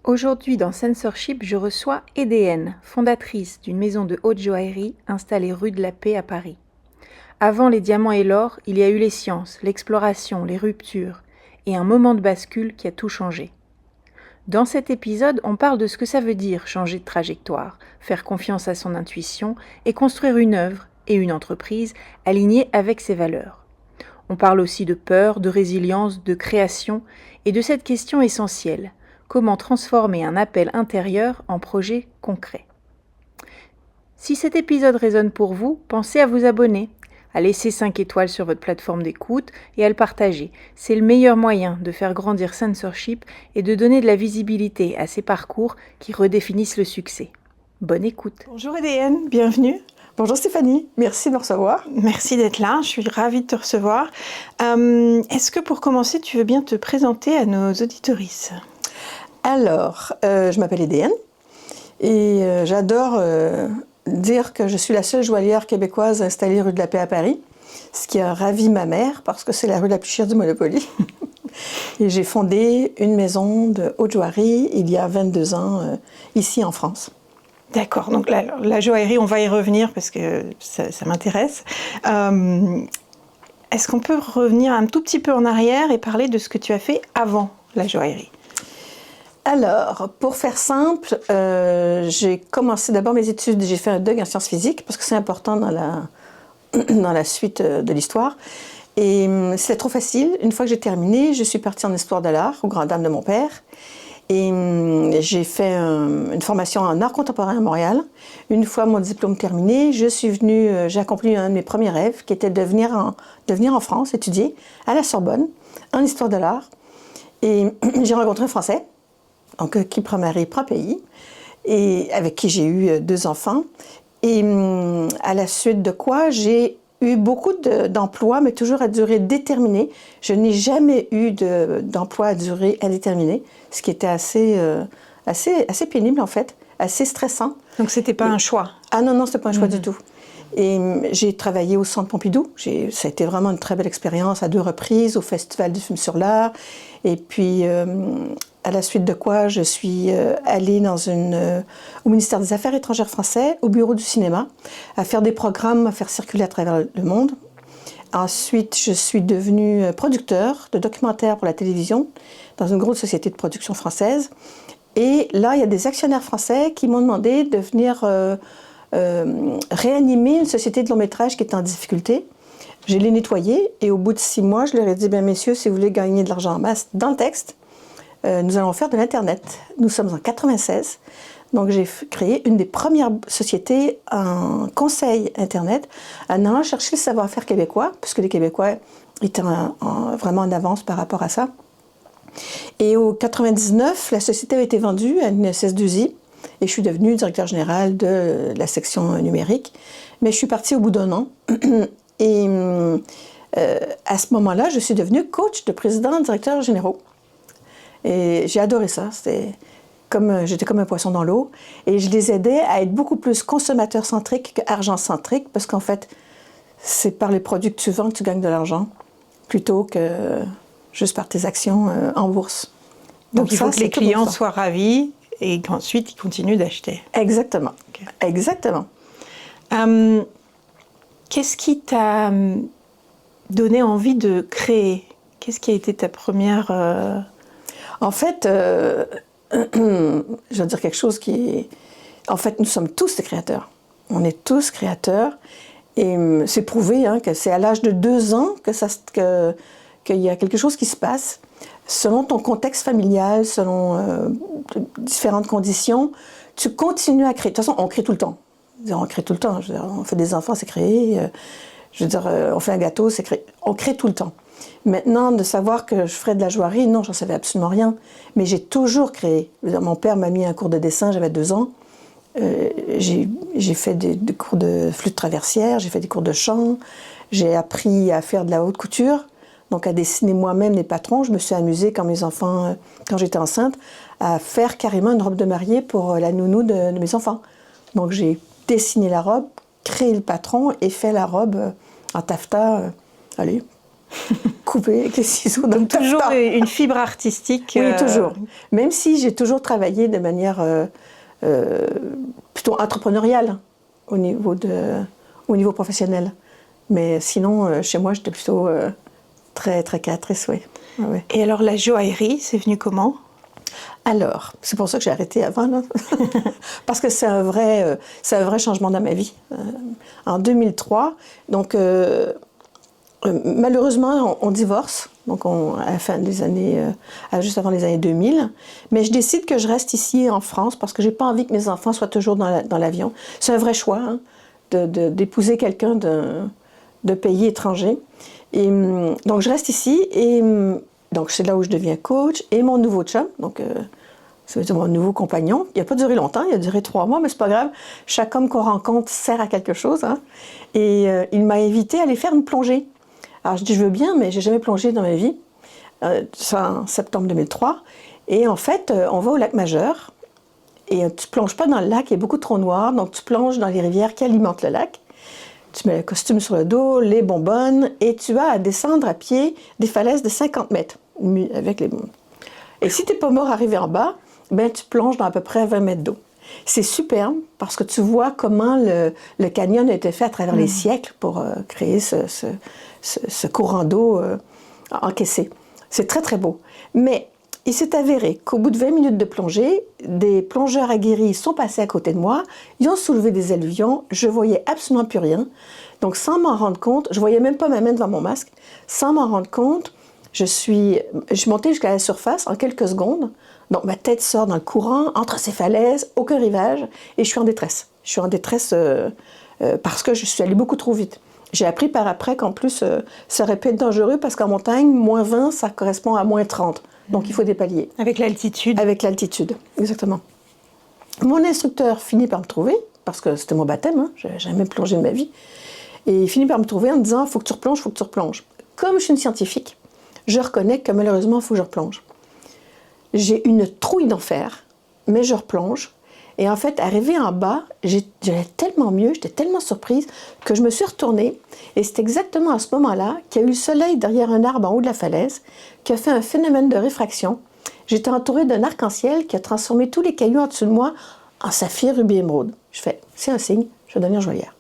Aujourd'hui dans Censorship, je reçois Edéenne, fondatrice d'une maison de haute joaillerie installée rue de la Paix à Paris. Avant les diamants et l'or, il y a eu les sciences, l'exploration, les ruptures, et un moment de bascule qui a tout changé. Dans cet épisode, on parle de ce que ça veut dire changer de trajectoire, faire confiance à son intuition et construire une œuvre et une entreprise alignée avec ses valeurs. On parle aussi de peur, de résilience, de création et de cette question essentielle. Comment transformer un appel intérieur en projet concret. Si cet épisode résonne pour vous, pensez à vous abonner, à laisser 5 étoiles sur votre plateforme d'écoute et à le partager. C'est le meilleur moyen de faire grandir Censorship et de donner de la visibilité à ces parcours qui redéfinissent le succès. Bonne écoute. Bonjour Edéenne, bienvenue. Bonjour Stéphanie, merci de me recevoir. Merci d'être là, je suis ravie de te recevoir. Est-ce que pour commencer, tu veux bien te présenter à nos auditorices ? Alors, je m'appelle Edéenne et j'adore dire que je suis la seule joaillière québécoise installée rue de la Paix à Paris, ce qui a ravi ma mère parce que c'est la rue la plus chère du Monopoly. Et j'ai fondé une maison de haute joaillerie il y a 22 ans ici en France. D'accord, donc la joaillerie, on va y revenir parce que ça m'intéresse. Est-ce qu'on peut revenir un tout petit peu en arrière et parler de ce que tu as fait avant la joaillerie ? Alors, pour faire simple, j'ai commencé d'abord mes études, j'ai fait un DUG en sciences physiques parce que c'est important dans la suite de l'histoire. Et c'était trop facile. Une fois que j'ai terminé, je suis partie en histoire de l'art, aux grandes dames de mon père. Et j'ai fait une formation en art contemporain à Montréal. Une fois mon diplôme terminé, j'ai accompli un de mes premiers rêves qui était de venir en France étudier à la Sorbonne en histoire de l'art. Et j'ai rencontré un Français. Donc, qui prend mari, prend pays, et avec qui j'ai eu 2 enfants. Et à la suite de quoi, j'ai eu beaucoup d'emplois, mais toujours à durée déterminée. Je n'ai jamais eu d'emploi à durée indéterminée, ce qui était assez pénible, en fait, assez stressant. Donc, c'était pas un choix ? Ah non, c'était pas un choix du tout. Et j'ai travaillé au Centre Pompidou. Ça a été vraiment une très belle expérience à 2 reprises, au Festival du film sur l'art. Et puis, à la suite de quoi, je suis allée au ministère des Affaires étrangères français, au bureau du cinéma, à faire des programmes, à faire circuler à travers le monde. Ensuite, je suis devenue producteur de documentaires pour la télévision dans une grosse société de production française. Et là, il y a des actionnaires français qui m'ont demandé de venir réanimer une société de long métrage qui était en difficulté. Je l'ai nettoyée et au bout de 6 mois, je leur ai dit, bien messieurs, si vous voulez gagner de l'argent en masse dans le texte, nous allons faire de l'Internet. Nous sommes en 1996, donc j'ai créé une des premières sociétés en conseil Internet en allant chercher le savoir-faire québécois, puisque les Québécois étaient vraiment en avance par rapport à ça. Et au 99, la société a été vendue à une SS2I et je suis devenue directeur général de la section numérique. Mais je suis partie au bout d'1 an et à ce moment-là, je suis devenue coach de président directeur généraux. Et j'ai adoré ça. J'étais comme un poisson dans l'eau. Et je les aidais à être beaucoup plus consommateur-centriques qu'argent-centriques parce qu'en fait, c'est par les produits que tu vends que tu gagnes de l'argent plutôt que juste par tes actions en bourse. Donc il faut que les clients soient ravis et qu'ensuite ils continuent d'acheter. Exactement. Okay. Exactement. Qu'est-ce qui t'a donné envie de créer ? Qu'est-ce qui a été ta première... En fait, je veux dire quelque chose qui est... En fait, nous sommes tous des créateurs. On est tous créateurs. Et c'est prouvé que c'est à l'âge de 2 ans qu'il y a quelque chose qui se passe. Selon ton contexte familial, selon différentes conditions, tu continues à créer. De toute façon, on crée tout le temps. On crée tout le temps. Je veux dire, on fait des enfants, c'est créé. Je veux dire, on fait un gâteau, c'est créé. On crée tout le temps. Maintenant, de savoir que je ferais de la joaillerie, non, j'en savais absolument rien. Mais j'ai toujours créé. Je veux dire, mon père m'a mis un cours de dessin, j'avais 2 ans. J'ai fait des cours de flûte traversière, j'ai fait des cours de chant. J'ai appris à faire de la haute couture. Donc à dessiner moi-même les patrons. Je me suis amusée quand j'étais enceinte, à faire carrément une robe de mariée pour la nounou de mes enfants. Donc j'ai dessiné la robe, créé le patron et fait la robe en taffetas, couper avec les ciseaux dans le Toujours taffetas. une fibre artistique. Oui, toujours. Même si j'ai toujours travaillé de manière plutôt entrepreneuriale au niveau professionnel. Mais sinon, chez moi, j'étais plutôt très créatrice, oui. Ouais. Et alors la joaillerie, c'est venu comment? Alors, c'est pour ça que j'ai arrêté avant, là. Parce que c'est un vrai changement dans ma vie. En 2003, donc malheureusement, on divorce, donc à la fin des années, juste avant les années 2000. Mais je décide que je reste ici en France parce que j'ai pas envie que mes enfants soient toujours dans l'avion. C'est un vrai choix, hein, d'épouser quelqu'un de pays étranger. Et donc je reste ici et donc c'est là où je deviens coach et mon nouveau chum, donc ça veut dire mon nouveau compagnon. Il n'a pas duré longtemps, il a duré 3 mois, mais c'est pas grave. Chaque homme qu'on rencontre sert à quelque chose, hein. Et il m'a invité à aller faire une plongée. Alors je dis je veux bien, mais j'ai jamais plongé dans ma vie. C'est en septembre 2003. Et en fait, on va au lac Majeur et tu plonges pas dans le lac, il y a beaucoup trop noir, donc tu plonges dans les rivières qui alimentent le lac. Tu mets le costume sur le dos, les bonbonnes, et tu as à descendre à pied des falaises de 50 mètres. Avec les... Et si tu n'es pas mort arrivé en bas, ben, tu plonges dans à peu près 20 mètres d'eau. C'est superbe parce que tu vois comment le canyon a été fait à travers les siècles pour créer ce courant d'eau encaissé. C'est très, très beau. Mais il s'est avéré qu'au bout de 20 minutes de plongée, des plongeurs aguerris sont passés à côté de moi, ils ont soulevé des alluvions, je voyais absolument plus rien. Donc sans m'en rendre compte, je voyais même pas ma main devant mon masque, sans m'en rendre compte, je suis montée jusqu'à la surface en quelques secondes. Donc ma tête sort dans le courant, entre ces falaises, aucun rivage, et je suis en détresse. Je suis en détresse parce que je suis allée beaucoup trop vite. J'ai appris par après qu'en plus, ça aurait pu être dangereux parce qu'en montagne, moins 20, ça correspond à moins 30. Donc il faut des paliers. Avec l'altitude. Avec l'altitude, exactement. Mon instructeur finit par me trouver, parce que c'était mon baptême, hein, je n'avais jamais plongé de ma vie, et il finit par me trouver en me disant « faut que tu replonges, faut que tu replonges ». Comme je suis une scientifique, je reconnais que malheureusement, il faut que je replonge. J'ai une trouille d'enfer, mais je replonge. Et en fait, arrivé en bas, j'allais tellement mieux, j'étais tellement surprise que je me suis retournée. Et c'est exactement à ce moment-là qu'il y a eu le soleil derrière un arbre en haut de la falaise qui a fait un phénomène de réfraction. J'étais entourée d'un arc-en-ciel qui a transformé tous les cailloux en dessous de moi en saphir, rubis, émeraude. Je fais, c'est un signe, je vais devenir joaillière.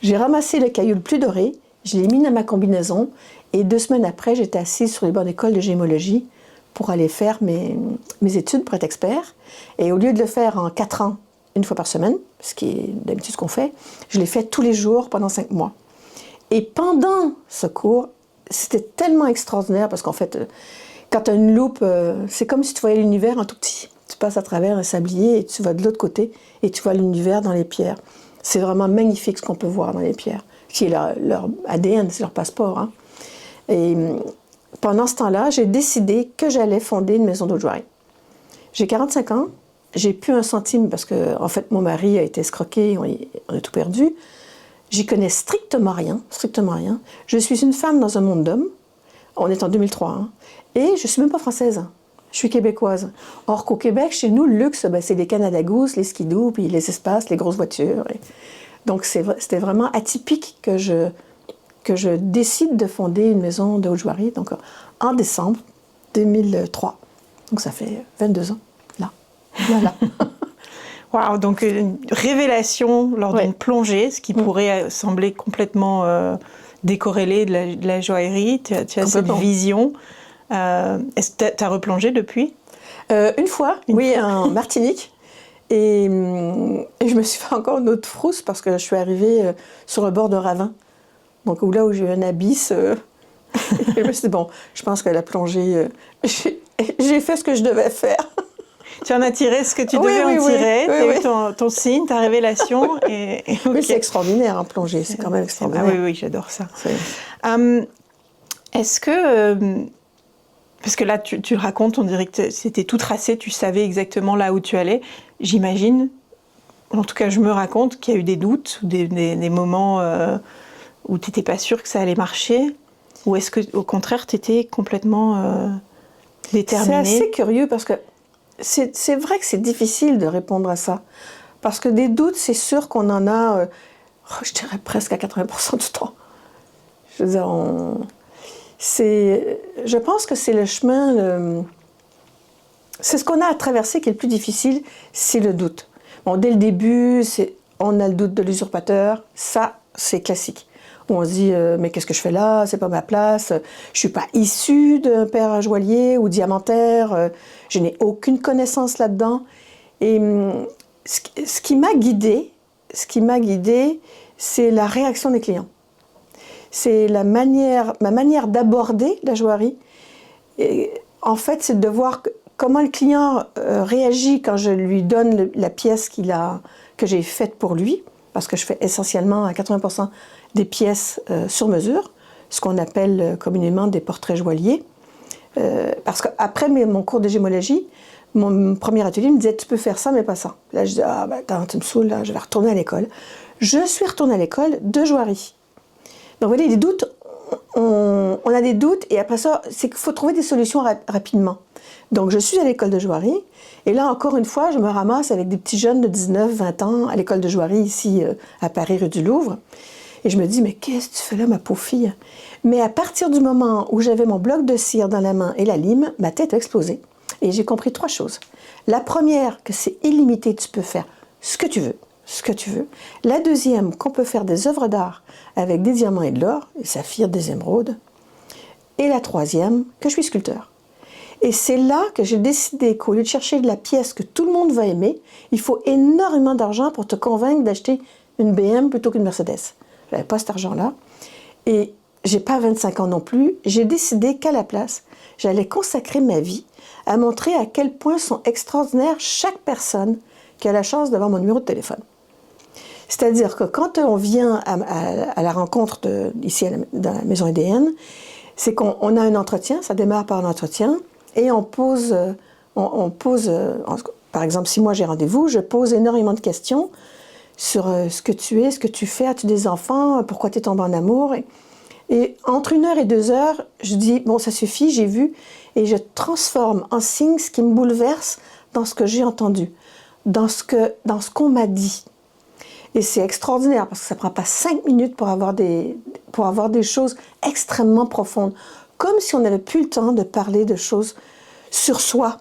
J'ai ramassé le caillou le plus doré, je l'ai mis dans ma combinaison et 2 semaines après, j'étais assise sur les bancs d'école de gémologie pour aller faire mes études pour être expert. Et au lieu de le faire en 4 ans, 1 fois par semaine, ce qui est d'habitude ce qu'on fait, je l'ai fait tous les jours pendant 5 mois. Et pendant ce cours, c'était tellement extraordinaire parce qu'en fait, quand tu as une loupe, c'est comme si tu voyais l'univers en tout petit. Tu passes à travers un sablier et tu vas de l'autre côté et tu vois l'univers dans les pierres. C'est vraiment magnifique ce qu'on peut voir dans les pierres, qui est leur ADN, c'est leur passeport, hein. Et pendant ce temps-là, j'ai décidé que j'allais fonder une maison de joaillerie. J'ai 45 ans, j'ai plus un centime parce que, en fait, mon mari a été escroqué, on a tout perdu. J'y connais strictement rien, strictement rien. Je suis une femme dans un monde d'hommes. On est en 2003, hein, et je suis même pas française. Je suis québécoise. Or qu'au Québec, chez nous, le luxe, ben, c'est les Canada Goose, les skidoo, puis les espaces, les grosses voitures. Donc c'était vraiment atypique que je décide de fonder une maison de haute joaillerie, donc en décembre 2003. Donc ça fait 22 ans, là. Voilà. Waouh, donc une révélation lors d'une plongée, ce qui pourrait sembler complètement décorrélé de la joaillerie. Tu as cette vision. Est-ce que tu as replongé depuis? Une fois, en Martinique. Et je me suis fait encore une autre frousse parce que je suis arrivée sur le bord d'un ravin. Donc là où j'ai eu un abysse, je me suis dit, bon, je pense que la plongée, j'ai fait ce que je devais faire. Tu en as tiré ce que tu devais en tirer, tu as eu ton signe, ta révélation. Okay. Oui, c'est extraordinaire en plongée, c'est quand même extraordinaire. Ah oui, j'adore ça. Est-ce que, parce que là tu le racontes, on dirait que c'était tout tracé, tu savais exactement là où tu allais, j'imagine, en tout cas je me raconte qu'il y a eu des doutes, des moments où tu n'étais pas sûre que ça allait marcher, ou est-ce qu'au contraire tu étais complètement déterminée? C'est assez curieux parce que c'est vrai que c'est difficile de répondre à ça. Parce que des doutes, c'est sûr qu'on en a, je dirais presque à 80% du temps. Je veux dire, Je pense que c'est le chemin, c'est ce qu'on a à traverser qui est le plus difficile, c'est le doute. Bon, dès le début, on a le doute de l'usurpateur, ça, c'est classique. Où on se dit, mais qu'est-ce que je fais là? C'est pas ma place. Je suis pas issue d'un père joaillier ou diamantaire. Je n'ai aucune connaissance là-dedans. Et ce qui m'a guidée, c'est la réaction des clients. C'est ma manière d'aborder la joaillerie. Et, en fait, c'est de voir comment le client réagit quand je lui donne la pièce que j'ai faite pour lui, parce que je fais essentiellement à 80% des pièces sur mesure, ce qu'on appelle communément des portraits joailliers. Parce qu'après mon cours de gémologie, mon premier atelier me disait « tu peux faire ça, mais pas ça ». Là, je dis « ah ben attends, tu me saoules, là, je vais retourner à l'école ». Je suis retournée à l'école de joaillerie. Donc vous voyez, les doutes, on a des doutes, et après ça, c'est qu'il faut trouver des solutions rapidement. Donc je suis à l'école de joaillerie, et là encore une fois, je me ramasse avec des petits jeunes de 19, 20 ans à l'école de joaillerie ici à Paris, rue du Louvre. Et je me dis, mais qu'est-ce que tu fais là, ma pauvre fille? Mais à partir du moment où j'avais mon bloc de cire dans la main et la lime, ma tête a explosé. Et j'ai compris 3 choses. La première, que c'est illimité, tu peux faire ce que tu veux. Ce que tu veux. La deuxième, qu'on peut faire des œuvres d'art avec des diamants et de l'or, des saphirs, des émeraudes. Et la troisième, que je suis sculpteur. Et c'est là que j'ai décidé qu'au lieu de chercher de la pièce que tout le monde va aimer, il faut énormément d'argent pour te convaincre d'acheter une BM plutôt qu'une Mercedes. Je n'avais pas cet argent-là. Et j'ai pas 25 ans non plus. J'ai décidé qu'à la place, j'allais consacrer ma vie à montrer à quel point sont extraordinaires chaque personne qui a la chance d'avoir mon numéro de téléphone. C'est-à-dire que quand on vient à la rencontre ici dans la maison EDN, c'est qu'on a un entretien, ça démarre par un entretien, et on pose, par exemple, si moi j'ai rendez-vous, je pose énormément de questions sur ce que tu es, ce que tu fais, as-tu des enfants, pourquoi tu es tombé en amour, et entre 1 heure et 2 heures, je dis, bon, ça suffit, j'ai vu, et je transforme en signe ce qui me bouleverse dans ce que j'ai entendu, dans ce qu'on m'a dit. Et c'est extraordinaire, parce que ça ne prend pas 5 minutes pour avoir des choses extrêmement profondes. Comme si on n'avait plus le temps de parler de choses sur soi,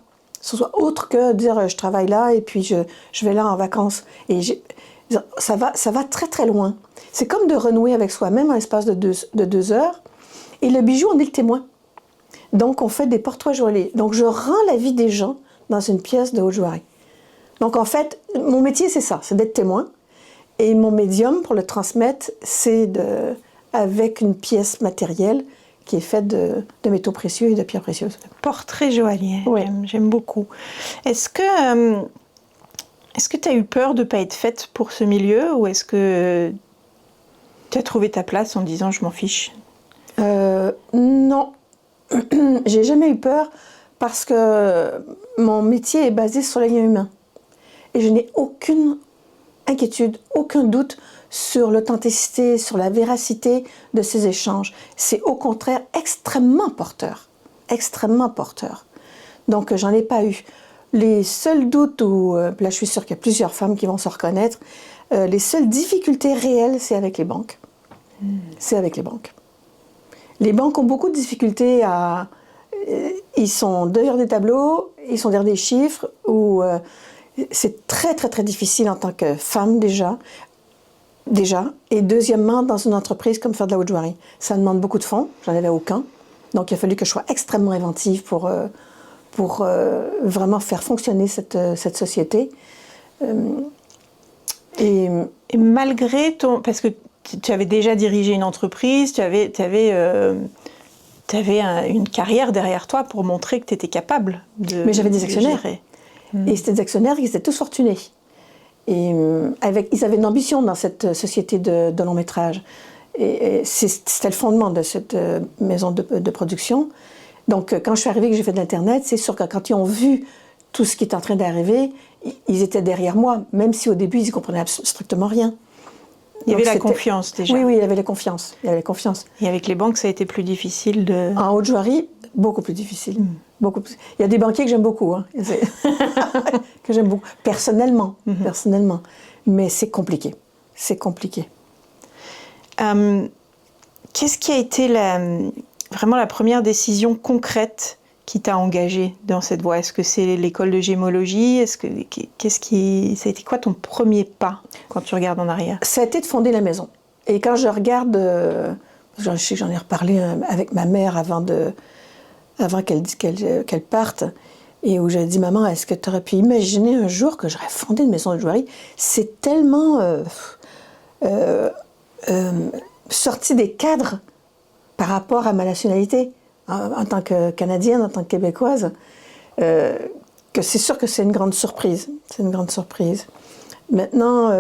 autre que dire je travaille là et puis je vais là en vacances. Et ça va très très loin. C'est comme de renouer avec soi-même en l'espace de 2 heures. Et le bijou, on est le témoin. Donc on fait des portraits joailliers. Donc je rends la vie des gens dans une pièce de haute joaillerie. Donc en fait, mon métier c'est ça, c'est d'être témoin. Et mon médium pour le transmettre, c'est avec une pièce matérielle qui est faite de métaux précieux et de pierres précieuses. Portrait joaillier, oui. J'aime beaucoup. Est-ce que tu as eu peur de ne pas être faite pour ce milieu, ou est-ce que tu as trouvé ta place en disant je m'en fiche? Non, j'ai jamais eu peur parce que mon métier est basé sur les liens humains. Et je n'ai aucune inquiétude, aucun doute sur l'authenticité, sur la véracité de ces échanges. C'est au contraire extrêmement porteur. Extrêmement porteur. Donc, j'en ai pas eu. Les seuls doutes, là je suis sûre qu'il y a plusieurs femmes qui vont se reconnaître, les seules difficultés réelles, c'est avec les banques. C'est avec les banques. Les banques ont beaucoup de difficultés ils sont derrière des tableaux, ils sont derrière des chiffres, c'est très très très difficile en tant que femme déjà, et deuxièmement dans une entreprise comme faire de la haute joaillerie. Ça demande beaucoup de fonds, j'en avais aucun, donc il a fallu que je sois extrêmement inventive pour vraiment faire fonctionner cette société. Et malgré parce que tu avais déjà dirigé une entreprise, tu avais une carrière derrière toi pour montrer que tu étais capable de. Mais j'avais des actionnaires. Gérer. Et c'était des actionnaires qui étaient tous fortunés. Et ils avaient une ambition dans cette société de long métrage. Et c'était le fondement de cette maison de production. Donc, quand je suis arrivée, que j'ai fait de l'Internet, c'est sûr que quand ils ont vu tout ce qui est en train d'arriver, ils étaient derrière moi, même si au début, ils ne comprenaient strictement rien. Il y avait la confiance déjà. Oui, il y avait la confiance. Il y avait la confiance. Et avec les banques, ça a été plus difficile de. En haute joaillerie, beaucoup plus difficile. Beaucoup plus. Il y a des banquiers que j'aime beaucoup, hein. Que j'aime beaucoup, personnellement. Mais c'est compliqué. C'est compliqué. Qu'est-ce qui a été vraiment la première décision concrète qui t'a engagé dans cette voie? Est-ce que c'est l'école de gémologie? Ça a été quoi ton premier pas quand tu regardes en arrière? Ça a été de fonder la maison. Et quand je regarde, je sais que j'en ai reparlé avec ma mère avant qu'elle parte, et où j'ai dit, maman, est-ce que tu aurais pu imaginer un jour que j'aurais fondé une maison de joaillerie? C'est tellement sorti des cadres par rapport à ma nationalité, en tant que Canadienne, en tant que Québécoise, que c'est sûr que c'est une grande surprise. C'est une grande surprise. Maintenant,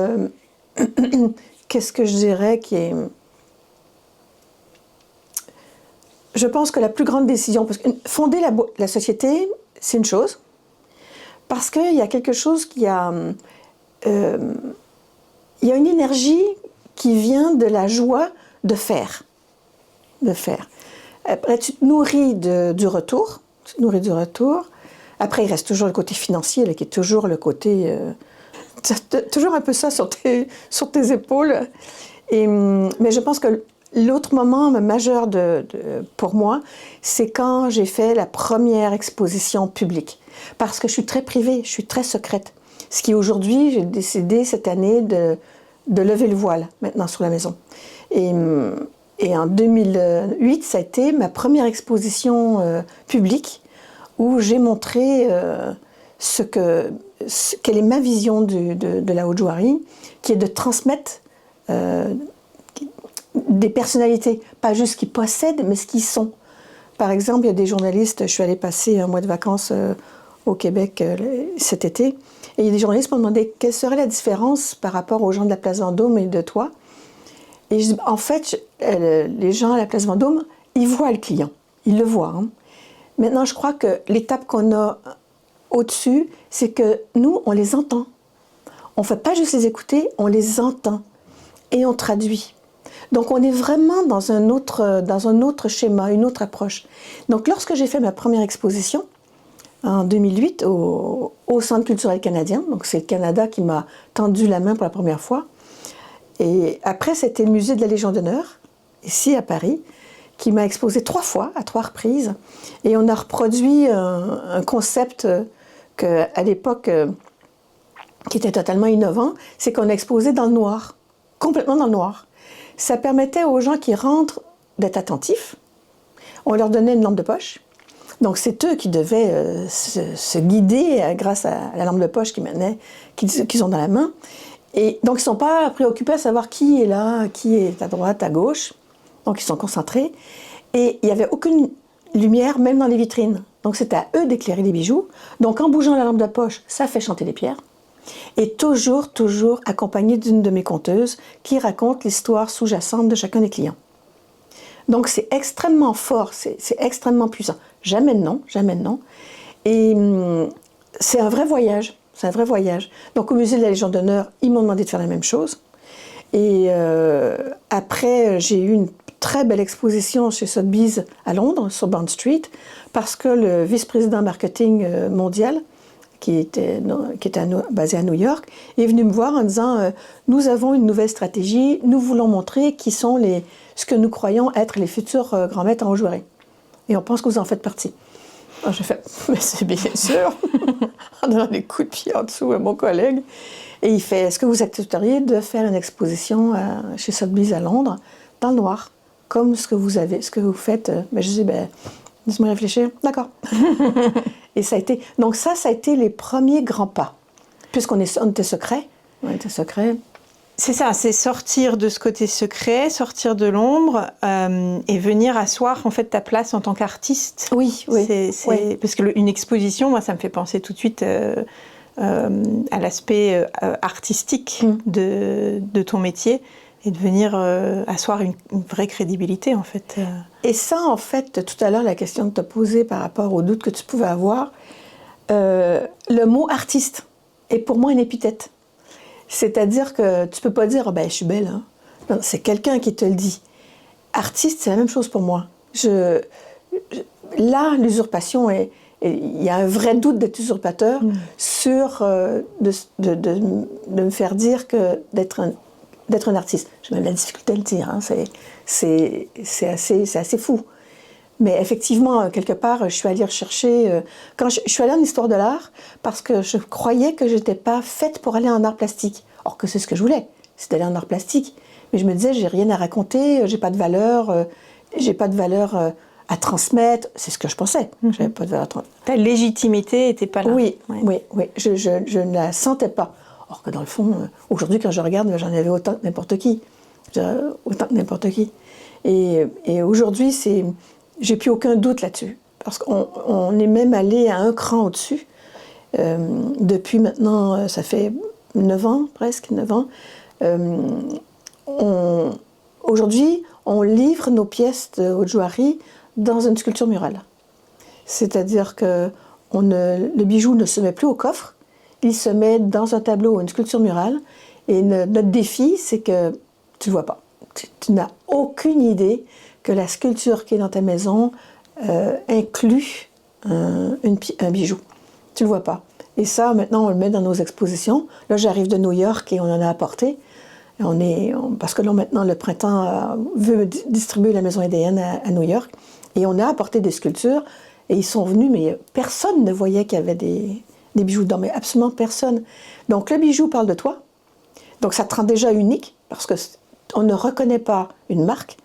qu'est-ce que je dirais qui est... Je pense que la plus grande décision, parce que fonder la société, c'est une chose, parce qu'il y a quelque chose il y a une énergie qui vient de la joie de faire. Après, tu te nourris du retour. Après, il reste toujours le côté financier, là, qui est toujours le côté... toujours un peu ça sur tes épaules. Mais je pense que l'autre moment majeur pour moi, c'est quand j'ai fait la première exposition publique. Parce que je suis très privée, je suis très secrète. Ce qui aujourd'hui, j'ai décidé cette année de lever le voile maintenant sur la maison. Et en 2008, ça a été ma première exposition publique où j'ai montré quelle est ma vision de la haute joaillerie, qui est de transmettre des personnalités, pas juste ce qu'ils possèdent, mais ce qu'ils sont. Par exemple, il y a des journalistes, je suis allée passer un mois de vacances au Québec cet été, et il y a des journalistes qui m'ont demandé quelle serait la différence par rapport aux gens de la place Vendôme et de toi. Et je dis, en fait, les gens à la place Vendôme, ils voient le client, ils le voient. Hein. Maintenant, je crois que l'étape qu'on a au-dessus, c'est que nous, on les entend. On ne fait pas juste les écouter, on les entend et on traduit. Donc, on est vraiment dans un autre schéma, une autre approche. Donc, lorsque j'ai fait ma première exposition, en 2008, au Centre culturel canadien, donc c'est le Canada qui m'a tendu la main pour la première fois, et après, c'était le musée de la Légion d'honneur, ici à Paris, qui m'a exposé 3 fois, à 3 reprises. Et on a reproduit un concept qu'à l'époque, qui était totalement innovant, c'est qu'on a exposé dans le noir, complètement dans le noir. Ça permettait aux gens qui rentrent d'être attentifs. On leur donnait une lampe de poche. Donc c'est eux qui devaient se guider grâce à la lampe de poche qu'ils ont dans la main. Et donc, ils ne sont pas préoccupés à savoir qui est là, qui est à droite, à gauche. Donc, ils sont concentrés. Et il n'y avait aucune lumière, même dans les vitrines. Donc, c'est à eux d'éclairer les bijoux. Donc, en bougeant la lampe de poche, ça fait chanter les pierres. Et toujours accompagné d'une de mes conteuses qui raconte l'histoire sous-jacente de chacun des clients. Donc, c'est extrêmement fort, c'est extrêmement puissant. Jamais de nom. Et c'est un vrai voyage. C'est un vrai voyage. Donc au musée de la Légion d'honneur, ils m'ont demandé de faire la même chose. Et après, j'ai eu une très belle exposition chez Sotheby's à Londres, sur Bond Street, parce que le vice-président marketing mondial, qui était basé à New York, est venu me voir en disant nous avons une nouvelle stratégie, nous voulons montrer qui sont ce que nous croyons être les futurs grands maîtres en joaillerie. Et on pense que vous en faites partie. Alors j'ai fait, mais c'est bien sûr, en donnant des coups de pied en dessous à mon collègue. Et il fait, est-ce que vous accepteriez de faire une exposition chez Sotheby's à Londres, dans le noir, comme ce que vous faites? Mais je dis, laisse-moi réfléchir. D'accord. Et ça a été les premiers grands pas. Puisqu'on était secret. C'est ça, c'est sortir de ce côté secret, sortir de l'ombre et venir asseoir en fait ta place en tant qu'artiste. Oui. Parce qu'une exposition, moi, ça me fait penser tout de suite à l'aspect artistique de ton métier et de venir asseoir une vraie crédibilité en fait. Et ça, en fait, tout à l'heure, la question que tu as posée par rapport aux doutes que tu pouvais avoir, le mot artiste est pour moi une épithète. C'est-à-dire que tu ne peux pas dire je suis belle. Hein. Non, c'est quelqu'un qui te le dit. Artiste, c'est la même chose pour moi. Là, l'usurpation il y a un vrai doute d'être usurpateur sur de me faire dire que d'être un artiste. J'ai même la difficulté à le dire. Hein. C'est assez fou. Mais effectivement, quelque part, je suis allée rechercher... quand je suis allée en histoire de l'art, parce que je croyais que je n'étais pas faite pour aller en art plastique. Or que c'est ce que je voulais, c'est d'aller en art plastique. Mais je me disais, j'ai rien à raconter, j'ai pas de valeur à transmettre. C'est ce que je pensais. J'avais pas de valeur à transmettre. Ta légitimité n'était pas là. Oui, oui. Je ne la sentais pas. Or que dans le fond, aujourd'hui, quand je regarde, j'en avais autant que n'importe qui. Autant que n'importe qui. Et aujourd'hui, j'ai plus aucun doute là-dessus. Parce qu'on est même allé à un cran au-dessus. Depuis maintenant, ça fait 9 ans, presque 9 ans. Aujourd'hui, on livre nos pièces de Haute-Joaillerie dans une sculpture murale. C'est-à-dire que le bijou ne se met plus au coffre, il se met dans un tableau ou une sculpture murale. Et notre défi, c'est que tu ne le vois pas. Tu n'as aucune idée que la sculpture qui est dans ta maison inclut un bijou. Tu ne le vois pas. Et ça, maintenant, on le met dans nos expositions. Là, j'arrive de New York et on en a apporté. Parce que là, maintenant, le printemps veut distribuer la maison EDN à New York. Et on a apporté des sculptures. Et ils sont venus, mais personne ne voyait qu'il y avait des bijoux dedans. Mais absolument personne. Donc, le bijou parle de toi. Donc, ça te rend déjà unique. Parce qu'on ne reconnaît pas une marque.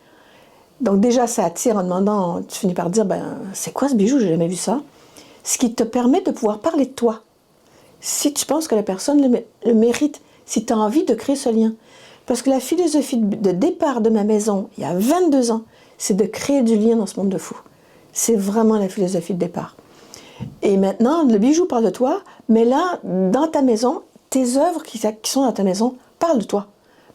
Donc, déjà, ça attire en demandant... Tu finis par dire, c'est quoi ce bijou? J'ai jamais vu ça. Ce qui te permet de pouvoir parler de toi. Si tu penses que la personne le mérite, si tu as envie de créer ce lien. Parce que la philosophie de départ de ma maison, il y a 22 ans, c'est de créer du lien dans ce monde de fou. C'est vraiment la philosophie de départ. Et maintenant, le bijou parle de toi, mais là, dans ta maison, tes œuvres qui sont dans ta maison parlent de toi.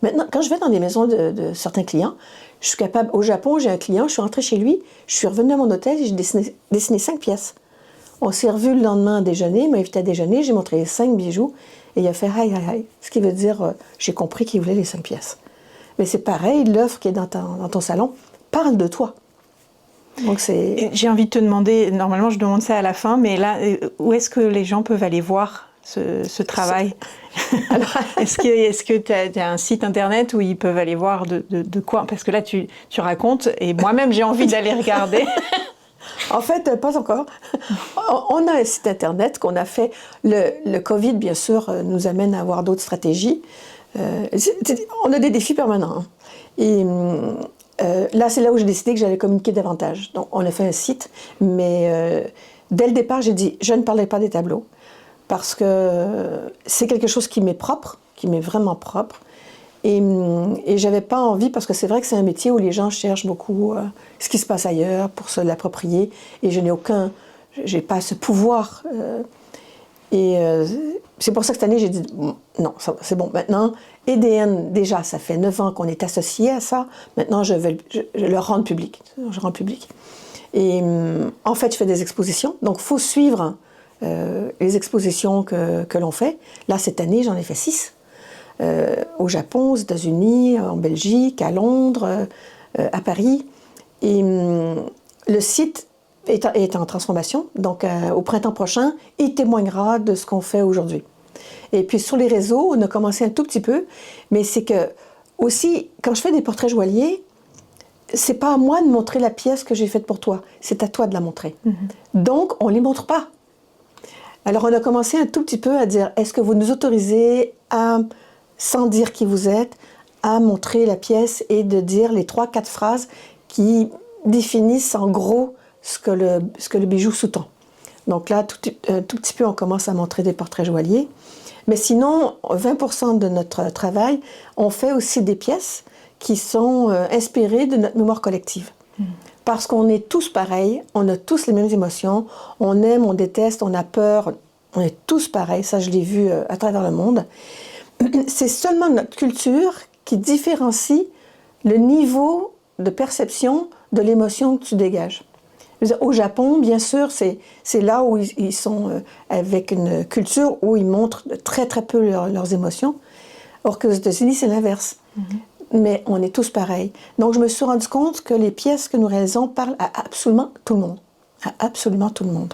Maintenant, quand je vais dans des maisons de certains clients, je suis capable... Au Japon, j'ai un client, je suis rentrée chez lui, je suis revenue à mon hôtel et j'ai dessiné 5 pièces. On s'est revus le lendemain à déjeuner, il m'a invité à déjeuner, j'ai montré les 5 bijoux, et il a fait « hi, hi, hi », ce qui veut dire j'ai compris qu'il voulait les 5 pièces. Mais c'est pareil, l'œuvre qui est dans ton salon parle de toi. Donc j'ai envie de te demander, normalement je demande ça à la fin, mais là, où est-ce que les gens peuvent aller voir ce travail? Alors, est-ce que tu as un site internet où ils peuvent aller voir de quoi? Parce que là, tu racontes, et moi-même j'ai envie d'aller regarder. En fait, pas encore. On a un site internet qu'on a fait. Le Covid, bien sûr, nous amène à avoir d'autres stratégies. On a des défis permanents. Et là, c'est là où j'ai décidé que j'allais communiquer davantage. Donc, on a fait un site, mais dès le départ, j'ai dit, je ne parlais pas des tableaux, parce que c'est quelque chose qui m'est propre, qui m'est vraiment propre. Et j'avais pas envie, parce que c'est vrai que c'est un métier où les gens cherchent beaucoup ce qui se passe ailleurs pour se l'approprier, et j'ai pas ce pouvoir. C'est pour ça que cette année, j'ai dit, non, c'est bon, maintenant, EDN, déjà, ça fait 9 ans qu'on est associé à ça, maintenant je le rendre public, je rends public. Et en fait, je fais des expositions, donc il faut suivre les expositions que l'on fait. Là, cette année, j'en ai fait 6. Au Japon, aux États-Unis, en Belgique, à Londres, à Paris. Et le site est en transformation, donc au printemps prochain, il témoignera de ce qu'on fait aujourd'hui. Et puis sur les réseaux, on a commencé un tout petit peu, mais c'est que aussi, quand je fais des portraits joailliers, c'est pas à moi de montrer la pièce que j'ai faite pour toi, c'est à toi de la montrer. Donc, on les montre pas. Alors, on a commencé un tout petit peu à dire, est-ce que vous nous autorisez à, sans dire qui vous êtes, à montrer la pièce et de dire les 3-4 phrases qui définissent en gros ce que le bijou sous-tend. Donc là, tout petit peu, on commence à montrer des portraits joailliers. Mais sinon, 20% de notre travail, on fait aussi des pièces qui sont inspirées de notre mémoire collective. Parce qu'on est tous pareils, on a tous les mêmes émotions, on aime, on déteste, on a peur, on est tous pareils, ça je l'ai vu à travers le monde. C'est seulement notre culture qui différencie le niveau de perception de l'émotion que tu dégages. Au Japon, bien sûr, c'est là où ils sont avec une culture où ils montrent très très peu leurs émotions. Or qu'aux États-Unis, c'est l'inverse. Mais on est tous pareils. Donc je me suis rendu compte que les pièces que nous réalisons parlent à absolument tout le monde. À absolument tout le monde.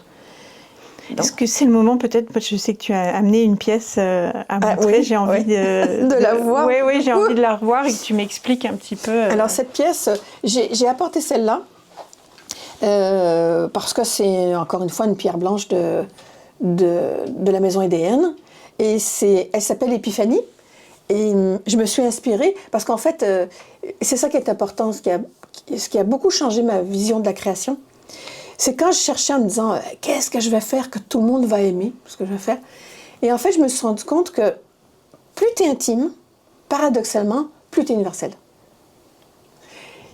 Est-ce que c'est le moment peut-être, je sais que tu as amené une pièce à montrer, oui, j'ai envie de la voir. Oui, j'ai envie de la revoir et que tu m'expliques un petit peu. Alors cette pièce, j'ai apporté celle-là. parce que c'est encore une fois une pierre blanche de la maison EDN. Et elle s'appelle Épiphanie. Et je me suis inspirée, parce qu'en fait, c'est ça qui est important, ce qui a beaucoup changé ma vision de la création. C'est quand je cherchais en me disant, qu'est-ce que je vais faire que tout le monde va aimer, ce que je vais faire. Et en fait, je me suis rendu compte que plus tu es intime, paradoxalement, plus tu es universel.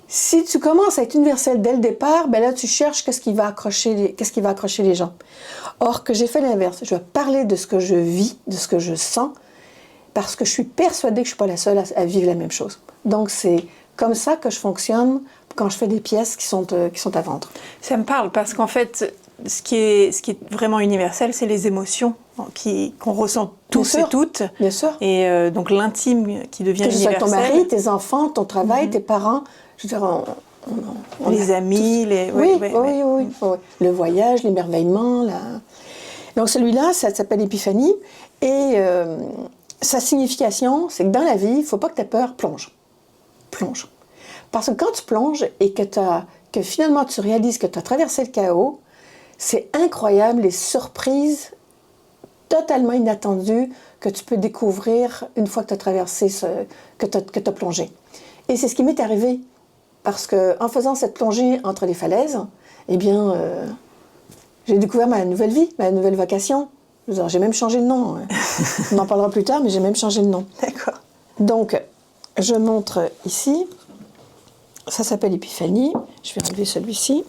Si tu commences à être universel dès le départ, ben là, tu cherches qu'est-ce qui va accrocher les gens. Or, que j'ai fait l'inverse. Je vais parler de ce que je vis, de ce que je sens, parce que je suis persuadée que je ne suis pas la seule à vivre la même chose. Donc, c'est comme ça que je fonctionne quand je fais des pièces qui sont à vendre. Ça me parle, parce qu'en fait, ce qui est vraiment universel, c'est les émotions qu'on ressent tous et toutes. Bien sûr. Et donc l'intime qui devient universel. Que ce soit ton mari, tes enfants, ton travail, tes parents, je veux dire, les amis, oui. Le voyage, l'émerveillement. Donc celui-là, ça s'appelle Épiphanie. Et sa signification, c'est que dans la vie, il ne faut pas que tu aies peur, plonge. Plonge. Parce que quand tu plonges et que finalement tu réalises que tu as traversé le chaos, c'est incroyable les surprises totalement inattendues que tu peux découvrir une fois que tu as traversé, que tu as plongé. Et c'est ce qui m'est arrivé. Parce qu'en faisant cette plongée entre les falaises, eh bien, j'ai découvert ma nouvelle vie, ma nouvelle vocation. J'ai même changé de nom. On en parlera plus tard, mais j'ai même changé de nom. D'accord. Donc, je montre ici. Ça s'appelle Épiphanie. Je vais enlever celui-ci.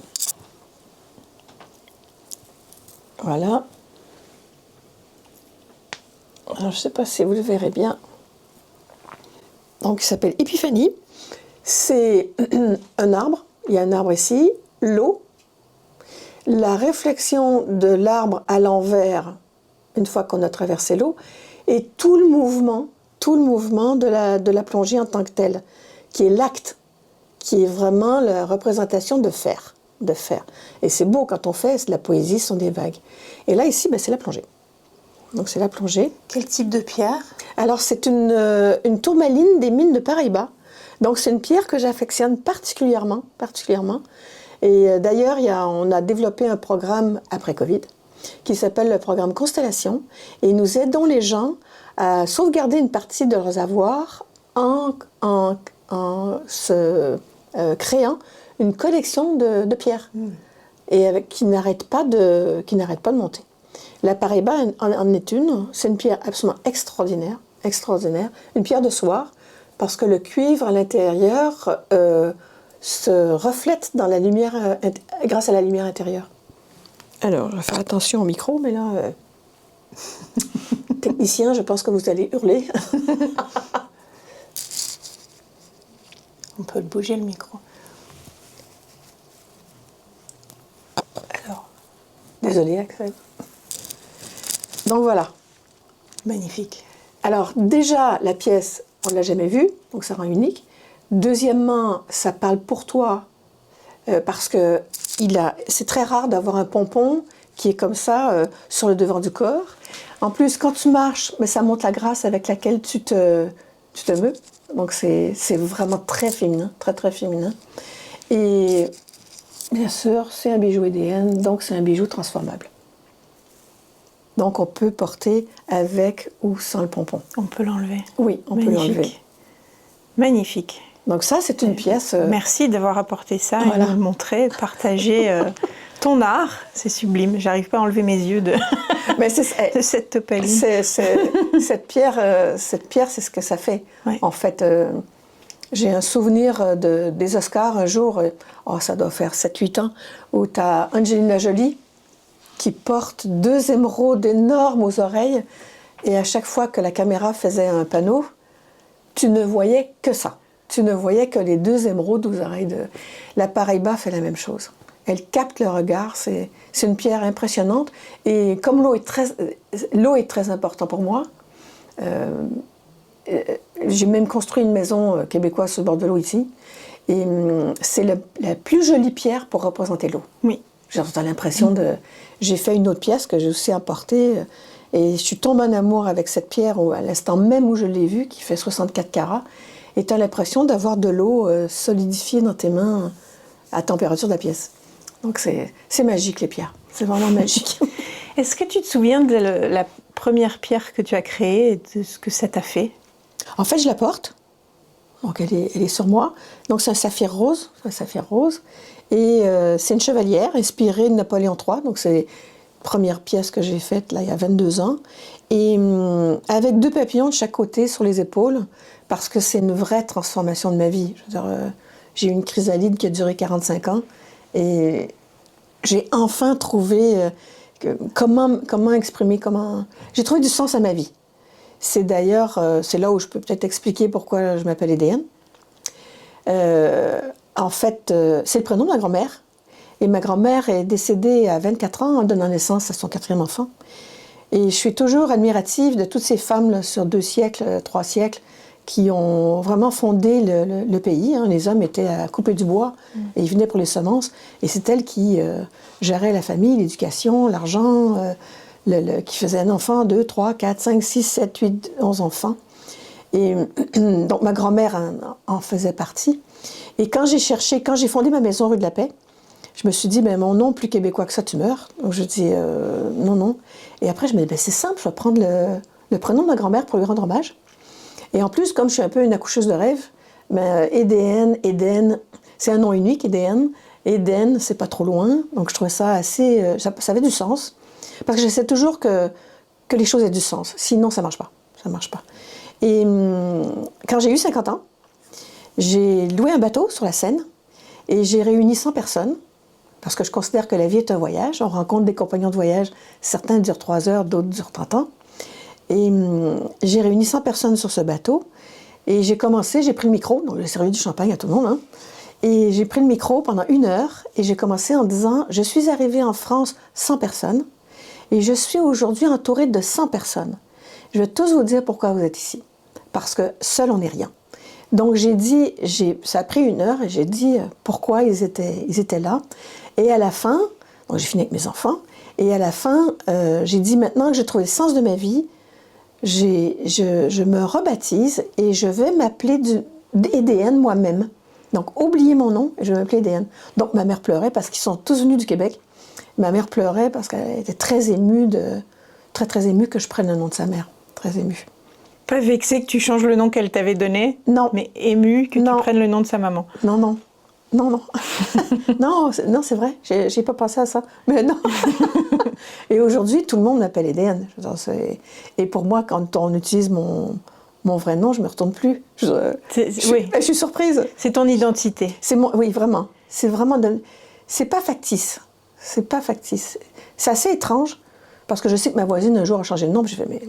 Voilà. Alors, je ne sais pas si vous le verrez bien. Donc, il s'appelle Épiphanie. C'est un arbre, il y a un arbre ici, l'eau, la réflexion de l'arbre à l'envers, une fois qu'on a traversé l'eau, et tout le mouvement de la plongée en tant que telle, qui est l'acte, qui est vraiment la représentation de faire. Et c'est beau quand on fait, c'est de la poésie, ce sont des vagues. Et là, ici, c'est la plongée. Donc c'est la plongée. Quel type de pierre? Alors c'est une tourmaline des mines de Paraíba. Donc c'est une pierre que j'affectionne particulièrement. Et d'ailleurs, on a développé un programme après Covid qui s'appelle le programme Constellation. Et nous aidons les gens à sauvegarder une partie de leurs avoirs en se créant une collection de pierres et qui n'arrête pas de monter. La Paraíba en est une. C'est une pierre absolument extraordinaire, une pierre de soir. Parce que le cuivre à l'intérieur se reflète dans la lumière, grâce à la lumière intérieure. Alors, je vais faire attention au micro, mais là, technicien, je pense que vous allez hurler. On peut le bouger, le micro. Alors, désolée, Axel. Donc voilà. Magnifique. Alors, déjà, la pièce, on ne l'a jamais vue, donc ça rend unique. Deuxièmement, ça parle pour toi, parce que c'est très rare d'avoir un pompon qui est comme ça, sur le devant du corps. En plus, quand tu marches, ça montre la grâce avec laquelle tu te meus. Donc c'est vraiment très féminin, très très féminin. Et bien sûr, c'est un bijou EDN, donc c'est un bijou transformable. Donc on peut porter avec ou sans le pompon. On peut l'enlever. Oui, on peut l'enlever. Magnifique. Donc ça, c'est une pièce... Merci d'avoir apporté ça et de me montrer, de partager ton art. C'est sublime. J'arrive pas à enlever mes yeux de cette topaline. Cette pierre, c'est ce que ça fait. Ouais. En fait, j'ai un souvenir des Oscars un jour, ça doit faire 7-8 ans, où tu as Angelina Jolie qui porte 2 émeraudes énormes aux oreilles. Et à chaque fois que la caméra faisait un panneau, tu ne voyais que ça. Tu ne voyais que les 2 émeraudes aux oreilles. La Paraíba fait la même chose. Elle capte le regard. C'est une pierre impressionnante. Et comme l'eau est très importante pour moi, j'ai même construit une maison québécoise sur le bord de l'eau ici. Et c'est la plus jolie pierre pour représenter l'eau. Oui. J'ai l'impression de... J'ai fait une autre pièce que j'ai aussi apportée et je suis tombée en amour avec cette pierre à l'instant même où je l'ai vue, qui fait 64 carats, et tu as l'impression d'avoir de l'eau solidifiée dans tes mains à température de la pièce. Donc c'est magique les pierres, c'est vraiment magique. Est-ce que tu te souviens de la première pierre que tu as créée et de ce que ça t'a fait? En fait, je la porte, donc elle est sur moi. Donc c'est un saphir rose, et c'est une chevalière inspirée de Napoléon III. Donc c'est la première pièce que j'ai faite là il y a 22 ans, et avec 2 papillons de chaque côté sur les épaules, parce que c'est une vraie transformation de ma vie. Je veux dire, j'ai eu une chrysalide qui a duré 45 ans, et j'ai enfin trouvé comment exprimer, j'ai trouvé du sens à ma vie. C'est d'ailleurs, c'est là où je peux peut-être expliquer pourquoi je m'appelle Edéenne. En fait, c'est le prénom de ma grand-mère. Et ma grand-mère est décédée à 24 ans en donnant naissance à son 4e enfant. Et je suis toujours admirative de toutes ces femmes là, sur 2 siècles, 3 siècles, qui ont vraiment fondé le pays. Hein. Les hommes étaient à couper du bois et ils venaient pour les semences. Et c'est elles qui géraient la famille, l'éducation, l'argent, qui faisaient un enfant, 2, 3, 4, 5, 6, 7, 8, 11 enfants. Et donc ma grand-mère en faisait partie. Et quand j'ai fondé ma maison rue de la Paix, je me suis dit, mon nom plus québécois que ça, tu meurs. Donc je dis, non. Et après, je me dis, c'est simple, je vais prendre le prénom de ma grand-mère pour lui rendre hommage. Et en plus, comme je suis un peu une accoucheuse de rêve, Éden, c'est un nom unique, Éden, c'est pas trop loin. Donc je trouvais ça assez, ça avait du sens. Parce que j'essaie toujours que les choses aient du sens. Sinon, ça marche pas. Et quand j'ai eu 50 ans, j'ai loué un bateau sur la Seine et j'ai réuni 100 personnes. Parce que je considère que la vie est un voyage. On rencontre des compagnons de voyage. Certains durent 3 heures, d'autres durent 30 ans. Et j'ai réuni 100 personnes sur ce bateau. Et j'ai pris le micro, donc j'ai servi du champagne à tout le monde. Hein, et j'ai pris le micro pendant 1 heure. Et j'ai commencé en disant, je suis arrivée en France 100 personnes. Et je suis aujourd'hui entourée de 100 personnes. Je vais tous vous dire pourquoi vous êtes ici. Parce que seul, on n'est rien. Donc ça a pris 1 heure et j'ai dit pourquoi ils étaient là. Et à la fin, donc j'ai fini avec mes enfants, et à la fin, j'ai dit maintenant que j'ai trouvé le sens de ma vie, je me rebaptise et je vais m'appeler Edéenne moi-même. Donc oubliez mon nom et je vais m'appeler Edéenne. Donc ma mère pleurait parce qu'ils sont tous venus du Québec. Ma mère pleurait parce qu'elle était très émue très émue que je prenne le nom de sa mère. Très émue. Pas vexée que tu changes le nom qu'elle t'avait donné, non. Mais émue que tu prennes le nom de sa maman. Non. non, c'est vrai, j'ai pas pensé à ça. Mais non. Et aujourd'hui, tout le monde m'appelle Edéenne. Et pour moi, quand on utilise mon vrai nom, je me retourne plus. Je suis surprise. C'est ton identité. Oui, vraiment. C'est pas factice. C'est assez étrange, parce que je sais que ma voisine, un jour, a changé de nom, puis je fais, mais...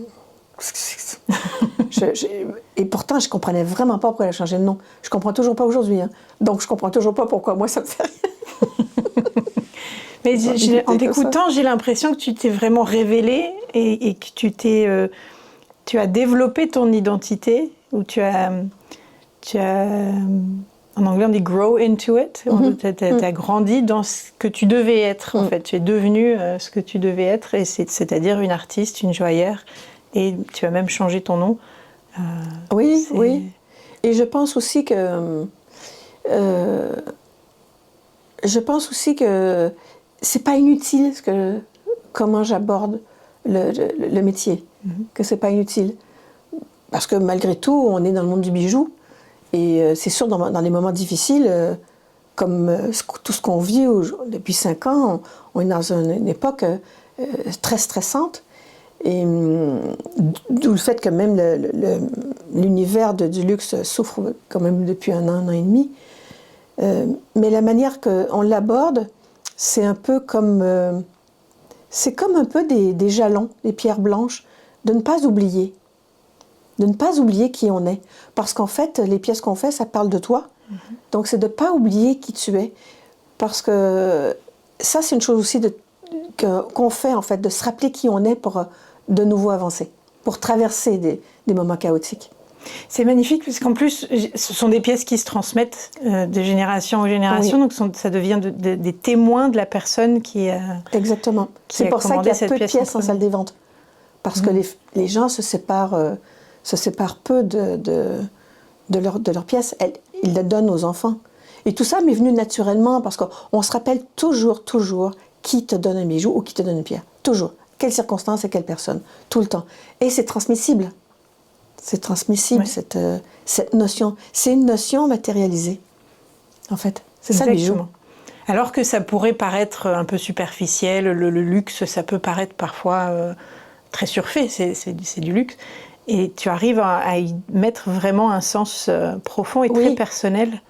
Et pourtant, je comprenais vraiment pas pourquoi elle a changé de nom. Je comprends toujours pas aujourd'hui. Hein. Donc, je comprends toujours pas pourquoi moi, ça me fait rien. Mais en t'écoutant, j'ai l'impression que tu t'es vraiment révélée et que tu as développé ton identité, ou tu as en anglais on dit grow into it, tu as grandi dans ce que tu devais être, en fait. Tu es devenue ce que tu devais être, c'est-à-dire une artiste, une joaillère, et tu as même changé ton nom. Oui. Et je pense aussi que c'est pas inutile comment j'aborde le métier, que c'est pas inutile. Parce que malgré tout, on est dans le monde du bijou, et c'est sûr, dans les moments difficiles, comme tout ce qu'on vit depuis 5 ans, on est dans une époque très stressante, et d'où le fait que même l'univers du luxe souffre quand même depuis 1 an et demi. Mais la manière qu'on l'aborde, c'est un peu comme... c'est comme un peu des jalons, des pierres blanches, de ne pas oublier. De ne pas oublier qui on est. Parce qu'en fait, les pièces qu'on fait, ça parle de toi. Donc c'est de ne pas oublier qui tu es. Parce que ça, c'est une chose aussi qu'on fait, en fait, de se rappeler qui on est pour de nouveau avancer, pour traverser des moments chaotiques. C'est magnifique, parce qu'en plus, ce sont des pièces qui se transmettent de génération en génération, donc ça devient des témoins de la personne qui a Exactement. C'est pour ça qu'il y a peu de pièces en salle des ventes. Parce que les gens se séparent peu de leurs pièces. Ils les donnent aux enfants. Et tout ça m'est venu naturellement parce qu'on se rappelle toujours qui te donne un bijou ou qui te donne une pierre. Toujours. Quelles circonstances et quelle personne. Tout le temps. Et c'est transmissible. C'est transmissible, cette notion. C'est une notion matérialisée, en fait. C'est ça le bijou. Alors que ça pourrait paraître un peu superficiel, le luxe, ça peut paraître parfois très surfait, c'est du luxe. Et tu arrives à y mettre vraiment un sens profond et très personnel.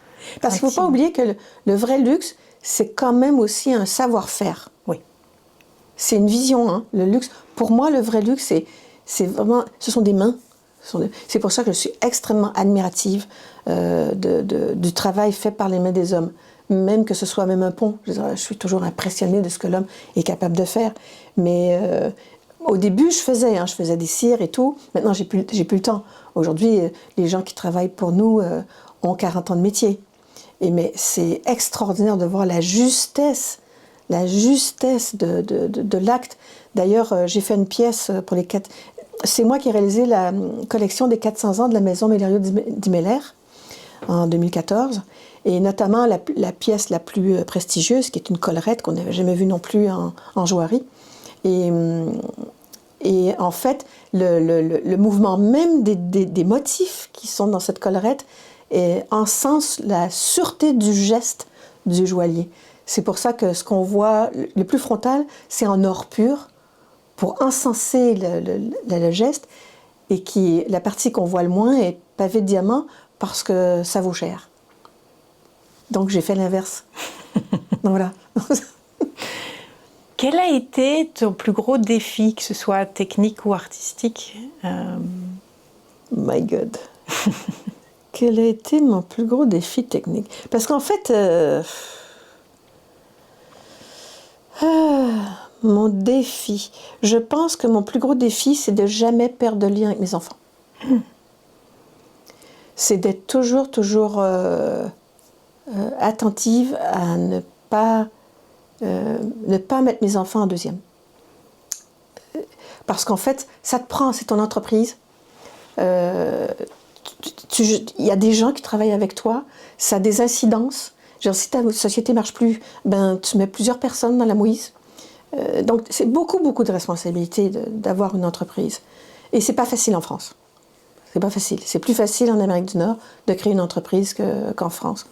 Parce qu'il ne faut pas oublier que le vrai luxe, c'est quand même aussi un savoir-faire. Oui. C'est une vision, hein, le luxe. Pour moi, le vrai luxe, c'est vraiment... Ce sont des mains. C'est pour ça que je suis extrêmement admirative du travail fait par les mains des hommes. Même que ce soit même un pont. Je suis toujours impressionnée de ce que l'homme est capable de faire. Mais au début, je faisais des cires et tout. Maintenant, j'ai plus le temps. Aujourd'hui, les gens qui travaillent pour nous ont 40 ans de métier. Mais c'est extraordinaire de voir la justesse de l'acte. D'ailleurs, j'ai fait une pièce pour les 4... C'est moi qui ai réalisé la collection des 400 ans de la maison Mellerio d'Imeller en 2014. Et notamment la pièce la plus prestigieuse, qui est une collerette qu'on n'avait jamais vue non plus en joaillerie. Et en fait, le mouvement même des motifs qui sont dans cette collerette encense la sûreté du geste du joaillier. C'est pour ça que ce qu'on voit le plus frontal, c'est en or pur, pour encenser le geste, et la partie qu'on voit le moins est pavée de diamants parce que ça vaut cher. Donc j'ai fait l'inverse. Donc voilà. Quel a été ton plus gros défi, que ce soit technique ou artistique My God. Quel a été mon plus gros défi technique? Parce qu'en fait, mon défi, je pense que mon plus gros défi, c'est de jamais perdre de lien avec mes enfants. C'est d'être toujours attentive à ne pas mettre mes enfants en deuxième. Parce qu'en fait, ça te prend, c'est ton entreprise. Il y a des gens qui travaillent avec toi, ça a des incidences. Genre, si ta société ne marche plus, tu mets plusieurs personnes dans la mouise. Donc, c'est beaucoup de responsabilité d'avoir une entreprise. Et c'est pas facile en France. C'est pas facile. C'est plus facile en Amérique du Nord de créer une entreprise qu'en France.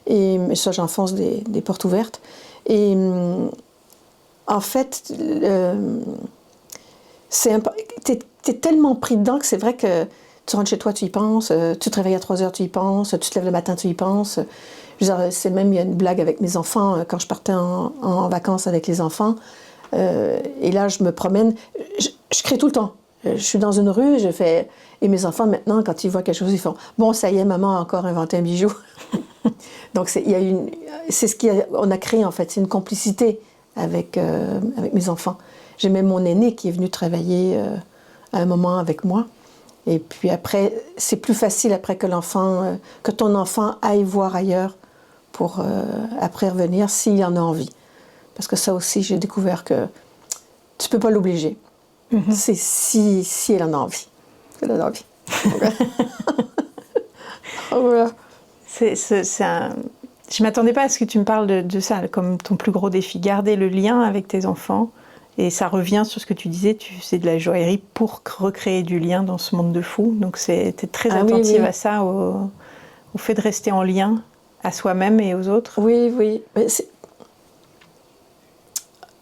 Et ça, j'enfonce des portes ouvertes. Et en fait, t'es tellement pris dedans que c'est vrai que tu rentres chez toi, tu y penses, tu te réveilles à 3 heures, tu y penses, tu te lèves le matin, tu y penses. C'est même, il y a une blague avec mes enfants, quand je partais en vacances avec les enfants, et là, je me promène, je crée tout le temps. Je suis dans une rue, et mes enfants, maintenant, quand ils voient quelque chose, ils font « Bon, ça y est, maman a encore inventé un bijou. » Donc, c'est ce qu'on a créé, en fait, c'est une complicité avec mes enfants. J'ai même mon aîné qui est venu travailler à un moment avec moi. Et puis après, c'est plus facile après que ton enfant aille voir ailleurs pour après revenir s'il en a envie. Parce que ça aussi, j'ai découvert que tu peux pas l'obliger. Mm-hmm. C'est si elle en a envie. Elle en a envie. Voilà. Je m'attendais pas à ce que tu me parles de ça, comme ton plus gros défi, garder le lien avec tes enfants. Et ça revient sur ce que tu disais, tu fais de la joaillerie pour recréer du lien dans ce monde de fous. Donc tu es très attentive à ça, au fait de rester en lien à soi-même et aux autres. Oui. Mais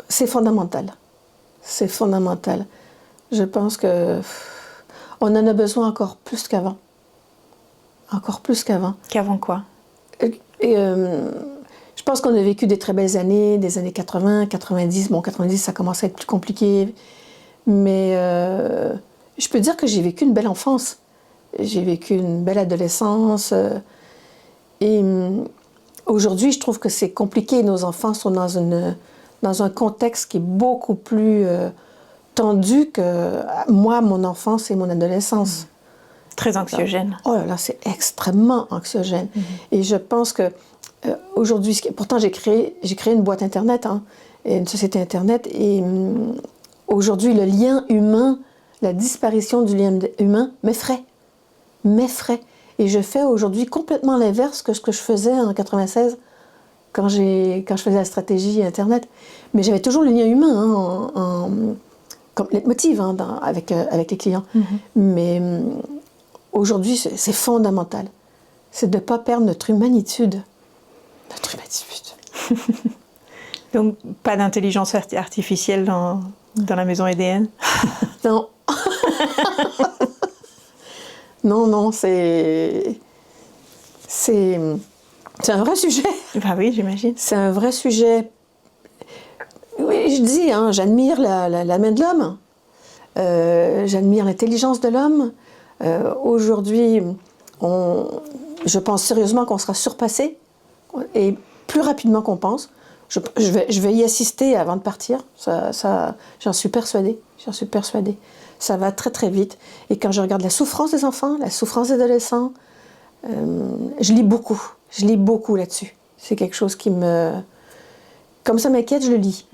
c'est fondamental. C'est fondamental. Je pense que on en a besoin encore plus qu'avant. Encore plus qu'avant. Qu'avant quoi? Je pense qu'on a vécu des très belles années, des années 80, 90. Bon, 90, ça commence à être plus compliqué. Mais je peux dire que j'ai vécu une belle enfance. J'ai vécu une belle adolescence. Et aujourd'hui, je trouve que c'est compliqué. Nos enfants sont dans un contexte qui est beaucoup plus tendu que moi, mon enfance et mon adolescence. Très anxiogène. Oh là là, c'est extrêmement anxiogène. Et je pense que aujourd'hui, pourtant j'ai créé une boîte Internet, une société Internet, et aujourd'hui le lien humain, la disparition du lien humain m'effraie. Et je fais aujourd'hui complètement l'inverse que ce que je faisais en 96 quand je faisais la stratégie Internet. Mais j'avais toujours le lien humain comme leitmotiv avec les clients. Mais aujourd'hui, c'est fondamental. C'est de ne pas perdre notre humanitude. Notre humanitude. Donc, pas d'intelligence artificielle dans la maison EDN? Non. Non, c'est un vrai sujet. Bah oui, j'imagine. C'est un vrai sujet. Oui, je dis, j'admire la main de l'homme. J'admire l'intelligence de l'homme. Aujourd'hui, je pense sérieusement qu'on sera surpassé, et plus rapidement qu'on pense. Je vais y assister avant de partir. J'en suis persuadée. Ça va très très vite. Et quand je regarde la souffrance des enfants, la souffrance des adolescents, je lis beaucoup là-dessus. C'est quelque chose qui me... Comme ça m'inquiète, je le lis.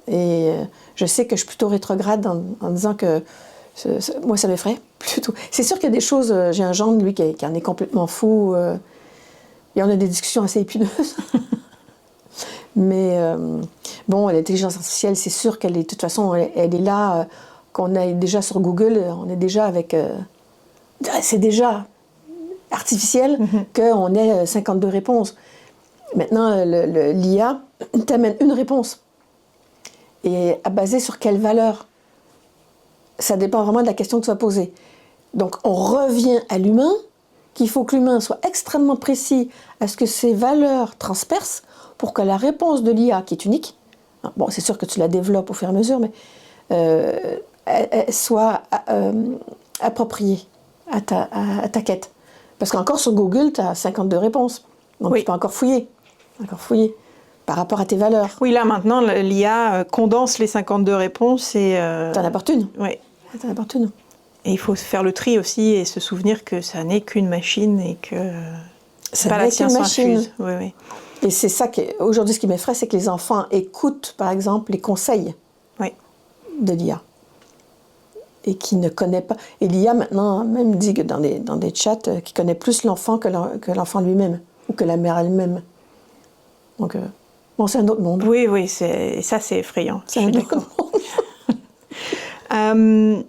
Et je sais que je suis plutôt rétrograde en disant que moi, ça m'effraie plutôt. C'est sûr qu'il y a des choses... J'ai un gendre, lui, qui en est complètement fou. Et on a des discussions assez épineuses. Mais bon, l'intelligence artificielle, c'est sûr qu'elle est... De toute façon, elle est là... qu'on est déjà sur Google, on est déjà avec... c'est déjà artificiel qu'on ait 52 réponses. Maintenant, l'IA t'amène une réponse. Et à baser sur quelle valeur? Ça dépend vraiment de la question que tu vas poser. Donc, on revient à l'humain, qu'il faut que l'humain soit extrêmement précis à ce que ses valeurs transpercent pour que la réponse de l'IA, qui est unique, bon, c'est sûr que tu la développes au fur et à mesure, mais elle soit appropriée à ta quête. Parce qu'encore sur Google, tu as 52 réponses. Donc tu peux encore fouiller par rapport à tes valeurs. Oui, là maintenant, l'IA condense les 52 réponses et... T'en apportes une. Oui. T'en apportes une. Et il faut faire le tri aussi et se souvenir que ça n'est qu'une machine et que c'est pas la science infuse. Oui. Et c'est ça aujourd'hui, ce qui m'effraie, c'est que les enfants écoutent, par exemple, les conseils de l'IA. Et qui ne connaît pas. Et l'IA, maintenant, même dit que dans des chats, qui connaît plus l'enfant que l'enfant lui-même, ou que la mère elle-même. Donc, bon, c'est un autre monde. Oui, ça, c'est effrayant. C'est un autre monde.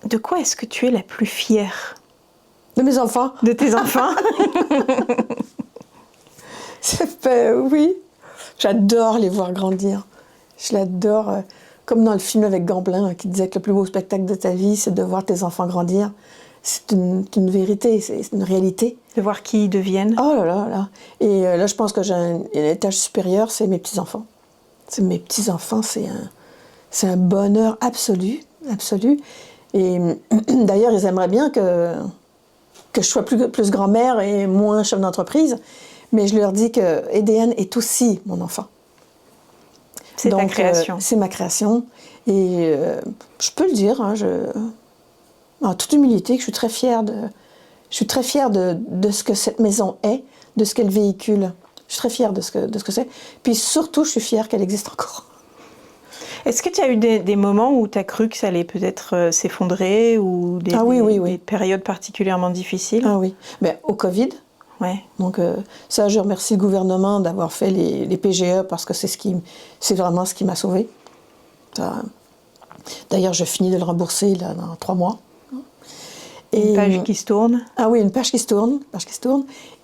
De quoi est-ce que tu es la plus fière? De mes enfants. De tes enfants? Oui. J'adore les voir grandir. Je l'adore. Comme dans le film avec Gamblin, qui disait que le plus beau spectacle de ta vie, c'est de voir tes enfants grandir. C'est une vérité, c'est une réalité. De voir qui ils deviennent. Oh là là. Et là, je pense que j'ai un étage supérieur, c'est mes petits-enfants. Mes petits-enfants, c'est un bonheur absolu. Et d'ailleurs, ils aimeraient bien que je sois plus grand-mère et moins chef d'entreprise. Mais je leur dis que EDN est aussi mon enfant. C'est ta création. C'est ma création. Et je peux le dire, en toute humilité, que je suis très fière de ce que cette maison est, de ce qu'elle véhicule. Je suis très fière de ce que c'est. Puis surtout, je suis fière qu'elle existe encore. Est-ce que tu as eu des moments où tu as cru que ça allait peut-être s'effondrer ou des périodes particulièrement difficiles? Ah oui. Mais au Covid. Ouais. Donc ça, je remercie le gouvernement d'avoir fait les PGE parce que c'est vraiment ce qui m'a sauvée. D'ailleurs, je finis de le rembourser là, dans 3 mois. Une page qui se tourne. Ah oui, une page qui se tourne.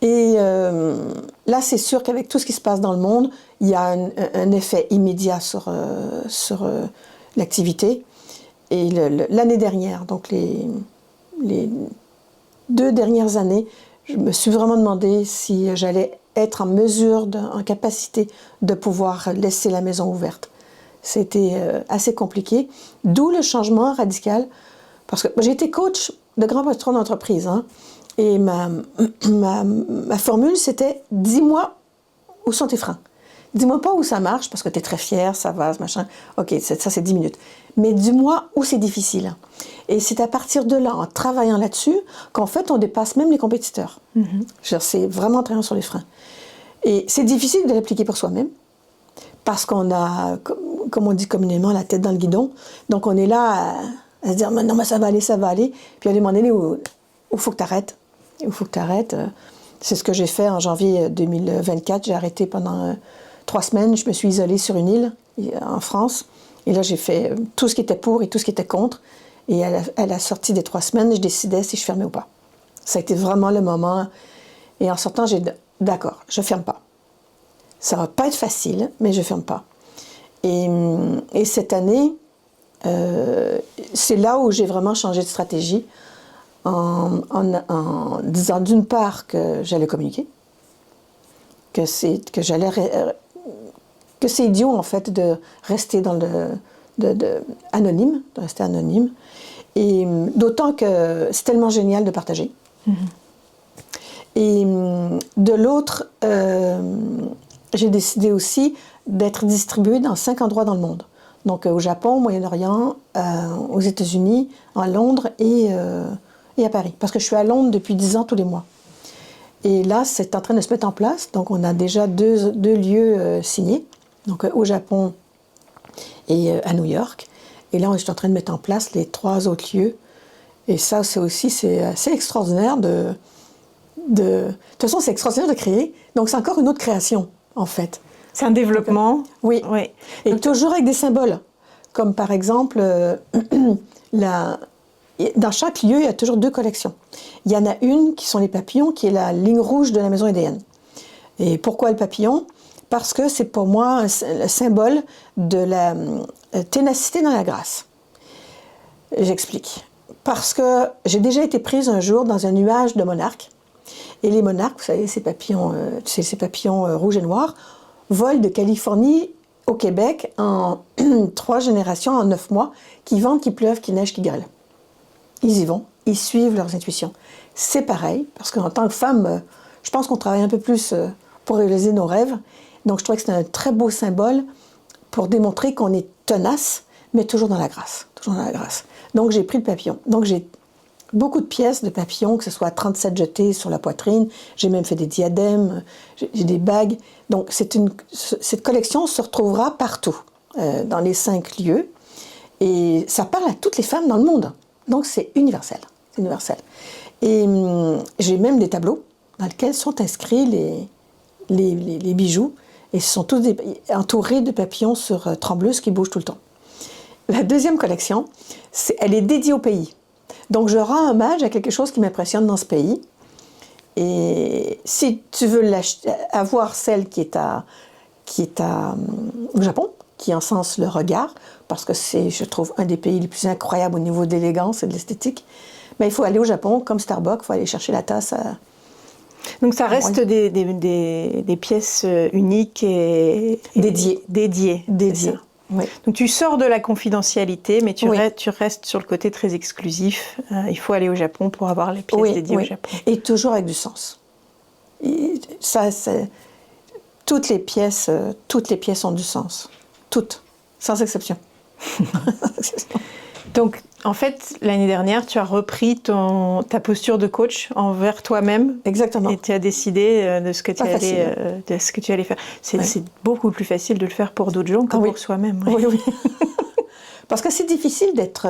Et là, c'est sûr qu'avec tout ce qui se passe dans le monde, il y a un effet immédiat sur l'activité. Et l'année dernière, donc les 2 dernières années, je me suis vraiment demandé si j'allais être en mesure, en capacité de pouvoir laisser la maison ouverte. C'était assez compliqué, d'où le changement radical, parce que j'ai été coach de grands patrons d'entreprise, et ma formule, c'était « dis-moi où sont tes freins ». Dis-moi pas où ça marche, parce que tu es très fier, ça va, ce machin. OK, ça c'est 10 minutes. Mais dis-moi où c'est difficile. Et c'est à partir de là, en travaillant là-dessus, qu'en fait, on dépasse même les compétiteurs. C'est vraiment en travaillant sur les freins. Et c'est difficile de l'appliquer pour soi-même, parce qu'on a, comme on dit communément, la tête dans le guidon. Donc on est là à se dire, non, mais ça va aller. Puis à un moment donné où il faut que tu arrêtes. Il faut que tu arrêtes. C'est ce que j'ai fait en janvier 2024. J'ai arrêté pendant 3 semaines. Je me suis isolée sur une île en France. Et là, j'ai fait tout ce qui était pour et tout ce qui était contre. Et à la sortie des 3 semaines, je décidais si je fermais ou pas. Ça a été vraiment le moment. Et en sortant, j'ai dit, d'accord, je ne ferme pas. Ça ne va pas être facile, mais je ne ferme pas. Et cette année, c'est là où j'ai vraiment changé de stratégie en disant d'une part que j'allais communiquer, que c'est idiot en fait de rester dans anonyme, de rester anonyme. Et d'autant que c'est tellement génial de partager. Et de l'autre, j'ai décidé aussi d'être distribuée dans 5 endroits dans le monde. Donc au Japon, au Moyen-Orient, aux États-Unis, à Londres et à Paris. Parce que je suis à Londres depuis 10 ans tous les mois. Et là, c'est en train de se mettre en place. Donc on a déjà 2 lieux signés. Donc au Japon et à New York. Et là, je suis en train de mettre en place les 3 autres lieux. Et ça, c'est assez extraordinaire de toute façon, c'est extraordinaire de créer. Donc c'est encore une autre création, en fait. C'est un développement. Oui. Oui. Et Donc, toujours avec des symboles. Comme par exemple, dans chaque lieu, il y a toujours 2 collections. Il y en a une qui sont les papillons, qui est la ligne rouge de la maison EDN. Et pourquoi le papillon? Parce que c'est pour moi le symbole de la ténacité dans la grâce. J'explique. Parce que j'ai déjà été prise un jour dans un nuage de monarques. Et les monarques, vous savez, ces papillons rouges et noirs, volent de Californie au Québec en 3 générations, en 9 mois, qui ventent, qui pleuvent, qui neige, qui grêle. Ils y vont, ils suivent leurs intuitions. C'est pareil, parce qu'en tant que femme, je pense qu'on travaille un peu plus pour réaliser nos rêves. Donc je trouvais que c'était un très beau symbole pour démontrer qu'on est tenace, mais toujours dans la grâce. Toujours dans la grâce. Donc j'ai pris le papillon. Donc j'ai beaucoup de pièces de papillons, que ce soit 37 jetés sur la poitrine. J'ai même fait des diadèmes, j'ai des bagues. Donc cette collection se retrouvera partout, dans les 5 lieux. Et ça parle à toutes les femmes dans le monde. Donc c'est universel. C'est universel. Et j'ai même des tableaux dans lesquels sont inscrits les bijoux. Et ce sont tous entourés de papillons sur trembleuse qui bougent tout le temps. La deuxième collection, elle est dédiée au pays. Donc je rends hommage à quelque chose qui m'impressionne dans ce pays. Et si tu veux avoir celle qui est au Japon, qui encense le regard, parce que c'est, je trouve, un des pays les plus incroyables au niveau de l'élégance et de l'esthétique, mais il faut aller au Japon, comme Starbucks, il faut aller chercher la tasse à... Donc ça reste des pièces uniques et dédiées. Oui. Donc tu sors de la confidentialité, mais tu Oui. restes sur le côté très exclusif. Il faut aller au Japon pour avoir les pièces dédiées au Japon. Et toujours avec du sens. Et ça, toutes les pièces ont du sens. Toutes, sans exception. Donc, en fait, l'année dernière, tu as repris ta posture de coach envers toi-même. Exactement. Et tu as décidé de ce que tu allais faire. C'est beaucoup plus facile de le faire pour d'autres gens que pour soi-même. Oui, oui. Parce que c'est difficile d'être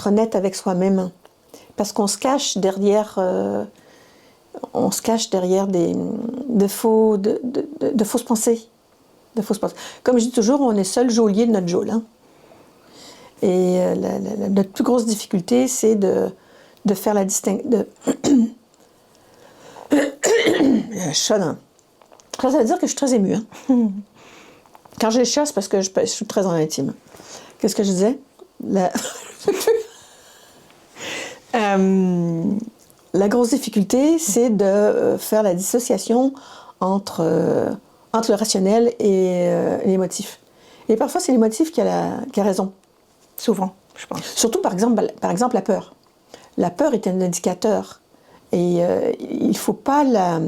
honnête avec soi-même. Parce qu'on se cache derrière... de fausses pensées. Comme je dis toujours, on est seul geôlier de notre geôle. Hein. Et notre plus grosse difficulté, c'est de faire la distinction. Ça veut dire que je suis très émue. Hein. Quand je les chasse, parce que je suis très en intime. Qu'est-ce que je disais? La grosse difficulté, c'est de faire la dissociation entre le rationnel et l'émotif. Et parfois, c'est l'émotif qui a raison. Souvent, je pense. Surtout, par exemple, la peur. La peur est un indicateur. Et il ne faut pas la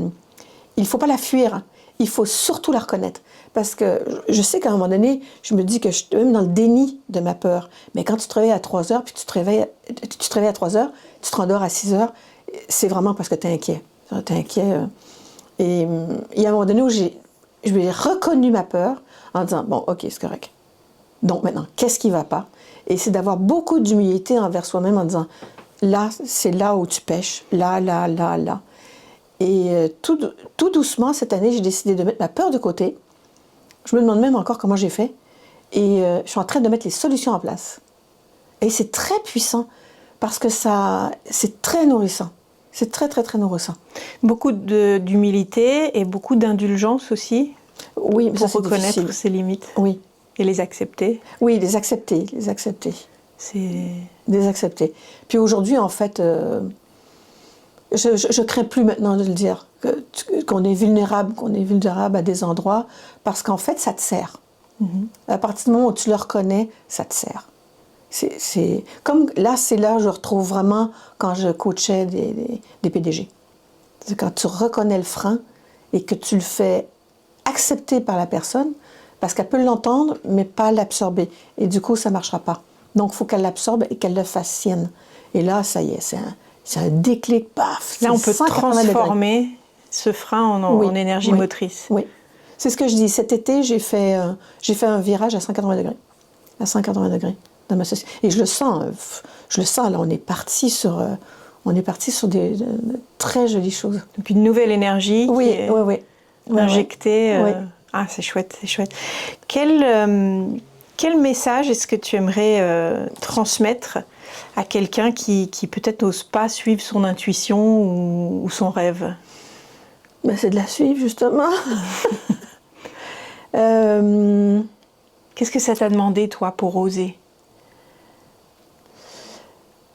fuir. Il faut surtout la reconnaître. Parce que je sais qu'à un moment donné, je me dis que je suis même dans le déni de ma peur. Mais quand tu te réveilles à 3 heures, puis tu te réveilles à 3 heures, tu te rendors à 6 heures, c'est vraiment parce que tu es inquiet. Tu es inquiet. Et il y a un moment donné où je lui ai reconnu ma peur en disant, bon, ok, c'est correct. Donc maintenant, qu'est-ce qui ne va pas? Et c'est d'avoir beaucoup d'humilité envers soi-même en disant, là, c'est là où tu pêches, là, là, là, là. Et tout doucement, cette année, j'ai décidé de mettre ma peur de côté. Je me demande même encore comment j'ai fait. Et je suis en train de mettre les solutions en place. Et c'est très puissant, parce que c'est très nourrissant. C'est très, très, très nourrissant. Beaucoup d'humilité et beaucoup d'indulgence aussi. Oui, mais pour ça, reconnaître difficile. ses limites. Oui. Et les accepter. Oui, les accepter. C'est... Les accepter. Puis aujourd'hui, en fait, je crains plus maintenant de le dire, qu'on est vulnérable à des endroits, parce qu'en fait, ça te sert. À partir du moment où tu le reconnais, ça te sert. C'est comme là, c'est là où je retrouve vraiment quand je coachais des PDG. C'est quand tu reconnais le frein et que tu le fais accepter par la personne, parce qu'elle peut l'entendre, mais pas l'absorber. Et du coup, ça ne marchera pas. Donc, il faut qu'elle l'absorbe et qu'elle le fasse sienne. Et là, ça y est, c'est un déclic, paf. Là, on peut transformer ce frein en énergie motrice. Oui, c'est ce que je dis. Cet été, j'ai fait un virage à 180 degrés. À 180 degrés dans ma société. Et je le sens, là, on est parti sur de très jolies choses. Donc, une nouvelle énergie qui est injectée. Oui. Ah, c'est chouette, c'est chouette. Quel message est-ce que tu aimerais transmettre à quelqu'un qui peut-être n'ose pas suivre son intuition ou son rêve? Ben, c'est de la suivre, justement. Qu'est-ce que ça t'a demandé, toi, pour oser?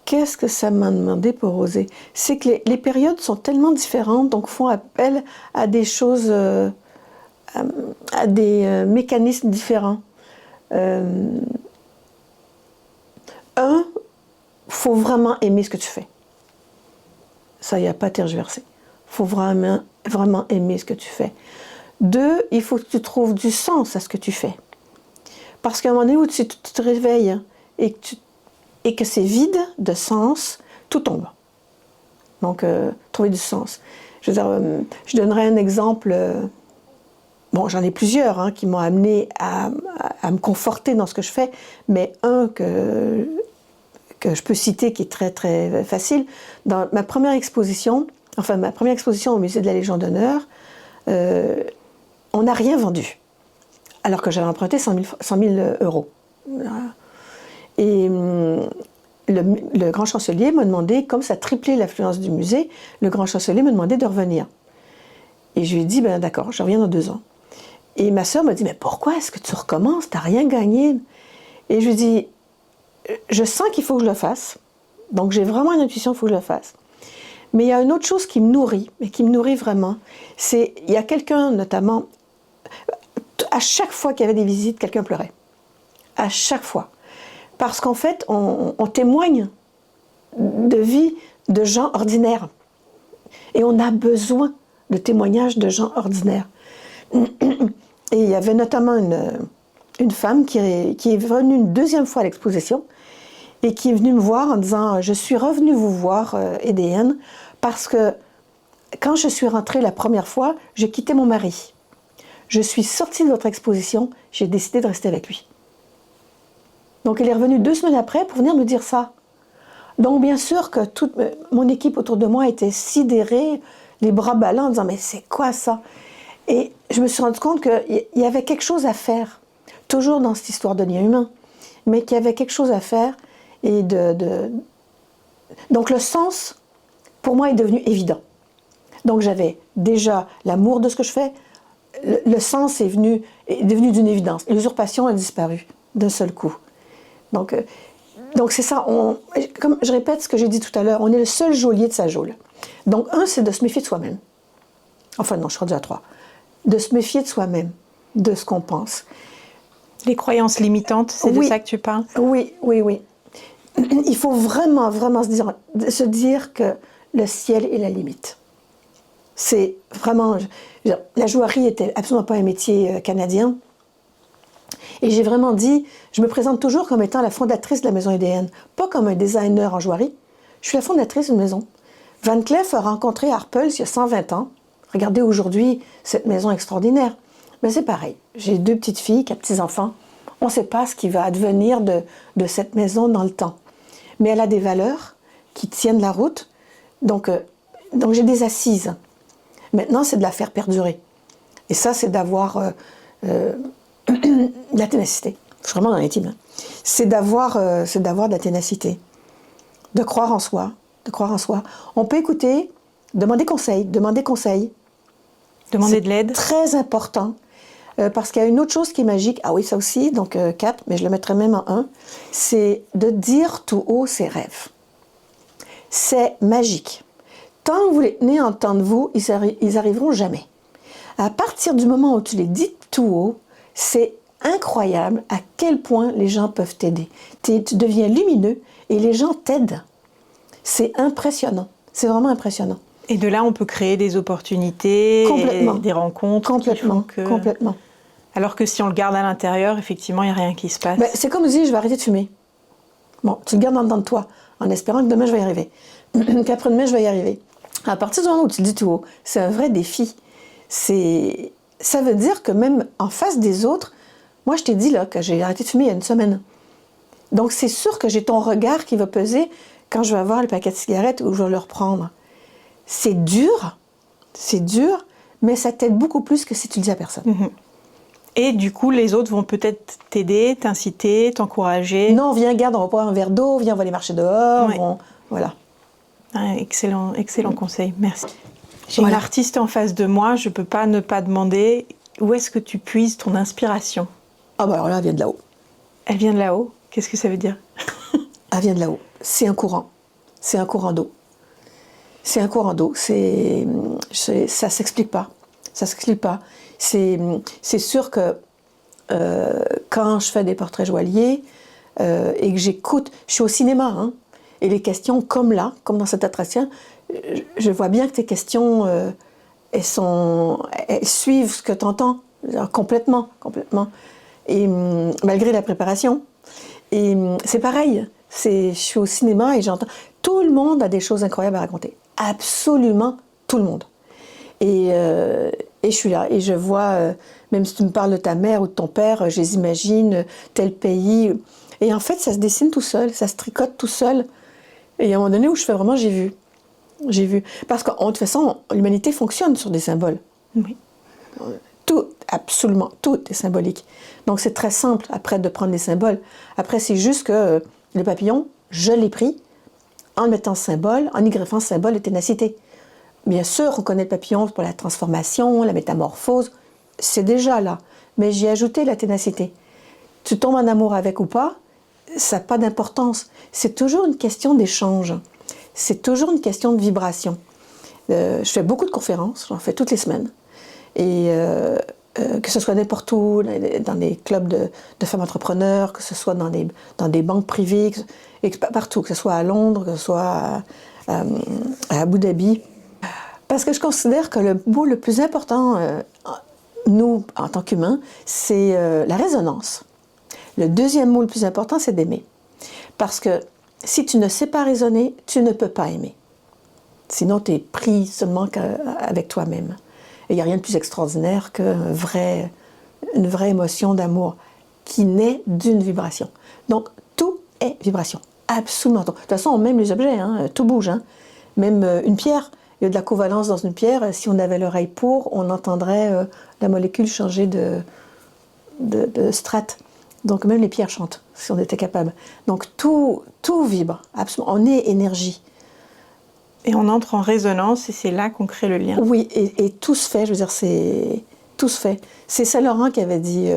Qu'est-ce que ça m'a demandé pour oser? C'est que les périodes sont tellement différentes, donc font appel à des choses, à des mécanismes différents. Faut vraiment aimer ce que tu fais. Ça, il n'y a pas à tergiverser. Faut vraiment, vraiment aimer ce que tu fais. 2, il faut que tu trouves du sens à ce que tu fais. Parce qu'à un moment donné où tu te réveilles et que c'est vide de sens, tout tombe. Donc, trouver du sens. Je veux dire, je donnerai un exemple. Bon, j'en ai plusieurs qui m'ont amené à me conforter dans ce que je fais, mais un que je peux citer qui est très, très facile. Dans ma première exposition au musée de la Légion d'honneur, on n'a rien vendu, alors que j'avais emprunté 100 000 euros. Et le grand chancelier m'a demandé, comme ça triplait l'affluence du musée, le grand chancelier m'a demandé de revenir. Et je lui ai dit, ben d'accord, je reviens dans 2 ans. Et ma sœur m'a dit, mais pourquoi est-ce que tu recommences? Tu n'as rien gagné. Et je lui ai dit, je sens qu'il faut que je le fasse. Donc j'ai vraiment une intuition, il faut que je le fasse. Mais il y a une autre chose qui me nourrit, et qui me nourrit vraiment. C'est, il y a quelqu'un notamment, à chaque fois qu'il y avait des visites, quelqu'un pleurait. À chaque fois. Parce qu'en fait, on témoigne de vie de gens ordinaires. Et on a besoin de témoignages de gens ordinaires. Et il y avait notamment une femme qui est venue une 2e fois à l'exposition et qui est venue me voir en disant « Je suis revenue vous voir, EDN, parce que quand je suis rentrée la première fois, j'ai quitté mon mari. Je suis sortie de votre exposition, j'ai décidé de rester avec lui. » Donc elle est revenue 2 semaines après pour venir me dire ça. Donc bien sûr que toute mon équipe autour de moi était sidérée, les bras ballants en disant « Mais c'est quoi ça ?» Et je me suis rendu compte qu'il y avait quelque chose à faire, toujours dans cette histoire de lien humain, mais qu'il y avait quelque chose à faire. Et donc le sens, pour moi, est devenu évident. Donc j'avais déjà l'amour de ce que je fais, le sens est devenu d'une évidence. L'usurpation a disparu d'un seul coup. Donc c'est ça, comme je répète ce que j'ai dit tout à l'heure, on est le seul geôlier de sa geôle. Donc c'est de se méfier de soi-même. Enfin non, je suis rendue à 3. De se méfier de soi-même, de ce qu'on pense. Les croyances limitantes, c'est de ça que tu parles? Oui. Il faut vraiment, vraiment se dire que le ciel est la limite. C'est vraiment... La joaillerie n'était absolument pas un métier canadien. Et j'ai vraiment dit, je me présente toujours comme étant la fondatrice de la maison EDN, pas comme un designer en joaillerie. Je suis la fondatrice d'une maison. Van Cleef a rencontré Harpels il y a 120 ans. Regardez aujourd'hui cette maison extraordinaire. Mais c'est pareil, j'ai 2 petites filles, 4 petits-enfants. On ne sait pas ce qui va advenir de cette maison dans le temps. Mais elle a des valeurs, qui tiennent la route. Donc j'ai des assises. Maintenant, c'est de la faire perdurer. Et ça, c'est d'avoir de la ténacité. Je suis vraiment dans l'intime. Hein. C'est d'avoir de la ténacité. De croire en soi. On peut écouter, demander conseil. Demander de l'aide. Très important. Parce qu'il y a une autre chose qui est magique. Ah oui, ça aussi, donc 4, mais je le mettrais même en 1. C'est de dire tout haut ses rêves. C'est magique. Tant que vous les tenez en temps de vous, ils arriveront jamais. À partir du moment où tu les dis tout haut, c'est incroyable à quel point les gens peuvent t'aider. Tu deviens lumineux et les gens t'aident. C'est impressionnant. C'est vraiment impressionnant. Et de là, on peut créer des opportunités, des rencontres. Complètement. Alors que si on le garde à l'intérieur, effectivement, il n'y a rien qui se passe. Ben, c'est comme dire, je vais arrêter de fumer. Bon, tu le gardes en dedans de toi, en espérant que demain, je vais y arriver. Qu'après-demain, je vais y arriver. À partir du moment où tu le dis tout haut, c'est un vrai défi. Ça veut dire que même en face des autres, moi, je t'ai dit là, que j'ai arrêté de fumer il y a une semaine. Donc, c'est sûr que j'ai ton regard qui va peser quand je vais avoir le paquet de cigarettes ou je vais le reprendre. C'est dur, mais ça t'aide beaucoup plus que si tu le dis à personne. Mm-hmm. Et du coup, les autres vont peut-être t'aider, t'inciter, t'encourager. Non, viens, garde, on va boire un verre d'eau, viens, on va aller marcher dehors. Oui. Voilà. Ah, excellent conseil, merci. J'ai une artiste en face de moi, je ne peux pas ne pas demander où est-ce que tu puises ton inspiration? Ah bah alors là, elle vient de là-haut. Elle vient de là-haut? Qu'est-ce que ça veut dire? Elle vient de là-haut. C'est un courant. C'est un courant d'eau. Ça s'explique pas. C'est sûr que quand je fais des portraits joailliers et que j'écoute, je suis au cinéma, hein, et les questions comme là, comme dans cet entretien, je vois bien que tes questions, elles suivent ce que tu entends, complètement. Et malgré la préparation. Et c'est pareil, je suis au cinéma et j'entends, tout le monde a des choses incroyables à raconter. Absolument tout le monde. Et je suis là, et je vois, même si tu me parles de ta mère ou de ton père, je les imagine, tel pays. Et en fait, ça se dessine tout seul, ça se tricote tout seul. Et il y a un moment donné où je fais vraiment, j'ai vu. Parce que, de toute façon, l'humanité fonctionne sur des symboles. Oui. Absolument tout est symbolique. Donc c'est très simple après de prendre les symboles. Après, c'est juste que le papillon, je l'ai pris en mettant symbole, en y greffant symbole de ténacité. Bien sûr, on connaît le papillon pour la transformation, la métamorphose, c'est déjà là. Mais j'y ai ajouté la ténacité. Tu tombes en amour avec ou pas, ça n'a pas d'importance. C'est toujours une question d'échange. C'est toujours une question de vibration. Je fais beaucoup de conférences, j'en fais toutes les semaines. Et que ce soit n'importe où, dans des clubs de femmes entrepreneurs, que ce soit dans des banques privées, et partout, que ce soit à Londres, que ce soit à Abu Dhabi. Parce que je considère que le mot le plus important, nous, en tant qu'humains, c'est la résonance. Le deuxième mot le plus important, c'est d'aimer. Parce que si tu ne sais pas raisonner, tu ne peux pas aimer. Sinon, tu es pris seulement avec toi-même. Et il n'y a rien de plus extraordinaire qu'une vraie émotion d'amour qui naît d'une vibration. Donc, tout est vibration. Absolument. De toute façon, même les objets, hein, tout bouge. Hein. Même une pierre, il y a de la covalence dans une pierre. Si on avait l'oreille pour, on entendrait la molécule changer de strate. Donc, même les pierres chantent, si on était capable. Donc, tout vibre. Absolument. On est énergie. Et on entre en résonance et c'est là qu'on crée le lien. Oui, et tout se fait, je veux dire, tout se fait. C'est Saint-Laurent qui avait dit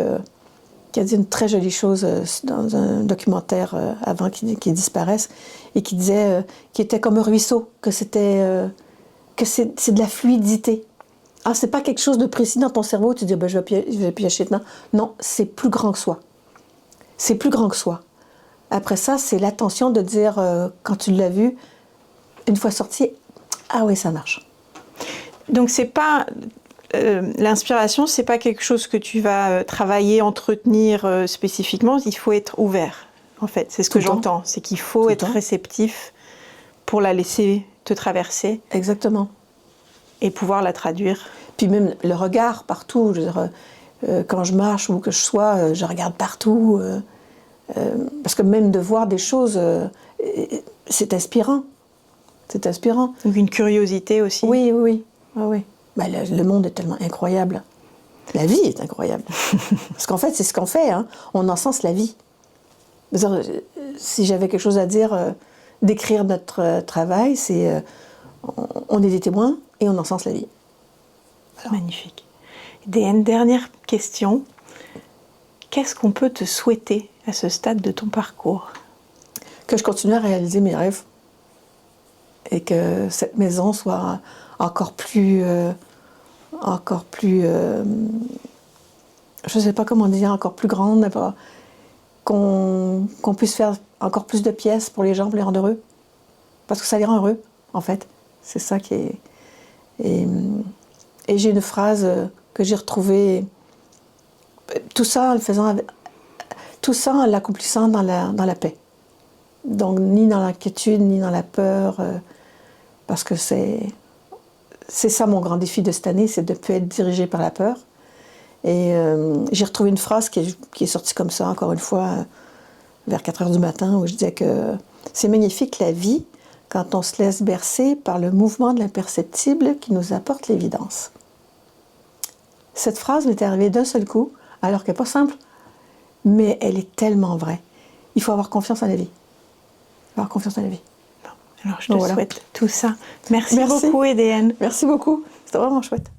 une très jolie chose dans un documentaire avant qu'il disparaisse, et qui disait qu'il était comme un ruisseau, que c'est de la fluidité. Ah, c'est pas quelque chose de précis dans ton cerveau, tu dis je vais piocher maintenant. Non, c'est plus grand que soi. C'est plus grand que soi. Après ça, c'est l'attention de dire, quand tu l'as vu, une fois sorti, ah oui, ça marche. Donc c'est pas l'inspiration, c'est pas quelque chose que tu vas travailler, entretenir spécifiquement. Il faut être ouvert, en fait. C'est ce que j'entends. C'est qu'il faut être réceptif pour la laisser te traverser. Exactement. Et pouvoir la traduire. Puis même le regard partout. Je veux dire, quand je marche ou que je sois, je regarde partout. Parce que même de voir des choses, c'est inspirant. C'est inspirant. Donc une curiosité aussi. Oui, oui, oui. Ah, oui. Bah, le monde est tellement incroyable. La vie est incroyable. Parce qu'en fait, c'est ce qu'on fait, hein. On encense la vie. Si j'avais quelque chose à dire, décrire notre travail, c'est on est des témoins et on encense la vie. Alors. Magnifique. Une dernière question. Qu'est-ce qu'on peut te souhaiter à ce stade de ton parcours? Que je continue à réaliser mes rêves et que cette maison soit encore plus, je ne sais pas comment dire, encore plus grande, qu'on puisse faire encore plus de pièces pour les gens, pour les rendre heureux. Parce que ça les rend heureux, en fait. C'est ça qui est... Et j'ai une phrase que j'ai retrouvée, tout ça en le faisant, tout ça en l'accomplissant dans la paix. Donc ni dans l'inquiétude, ni dans la peur, parce que c'est ça mon grand défi de cette année, c'est de ne plus être dirigée par la peur. Et j'ai retrouvé une phrase qui est sortie comme ça, encore une fois, vers 4 heures du matin, où je disais que c'est magnifique la vie quand on se laisse bercer par le mouvement de l'imperceptible qui nous apporte l'évidence. Cette phrase m'est arrivée d'un seul coup, alors qu'elle n'est pas simple, mais elle est tellement vraie. Il faut avoir confiance en la vie. Avoir confiance en la vie. Alors je te souhaite tout ça. Merci beaucoup, EDN. Merci beaucoup. C'était vraiment chouette.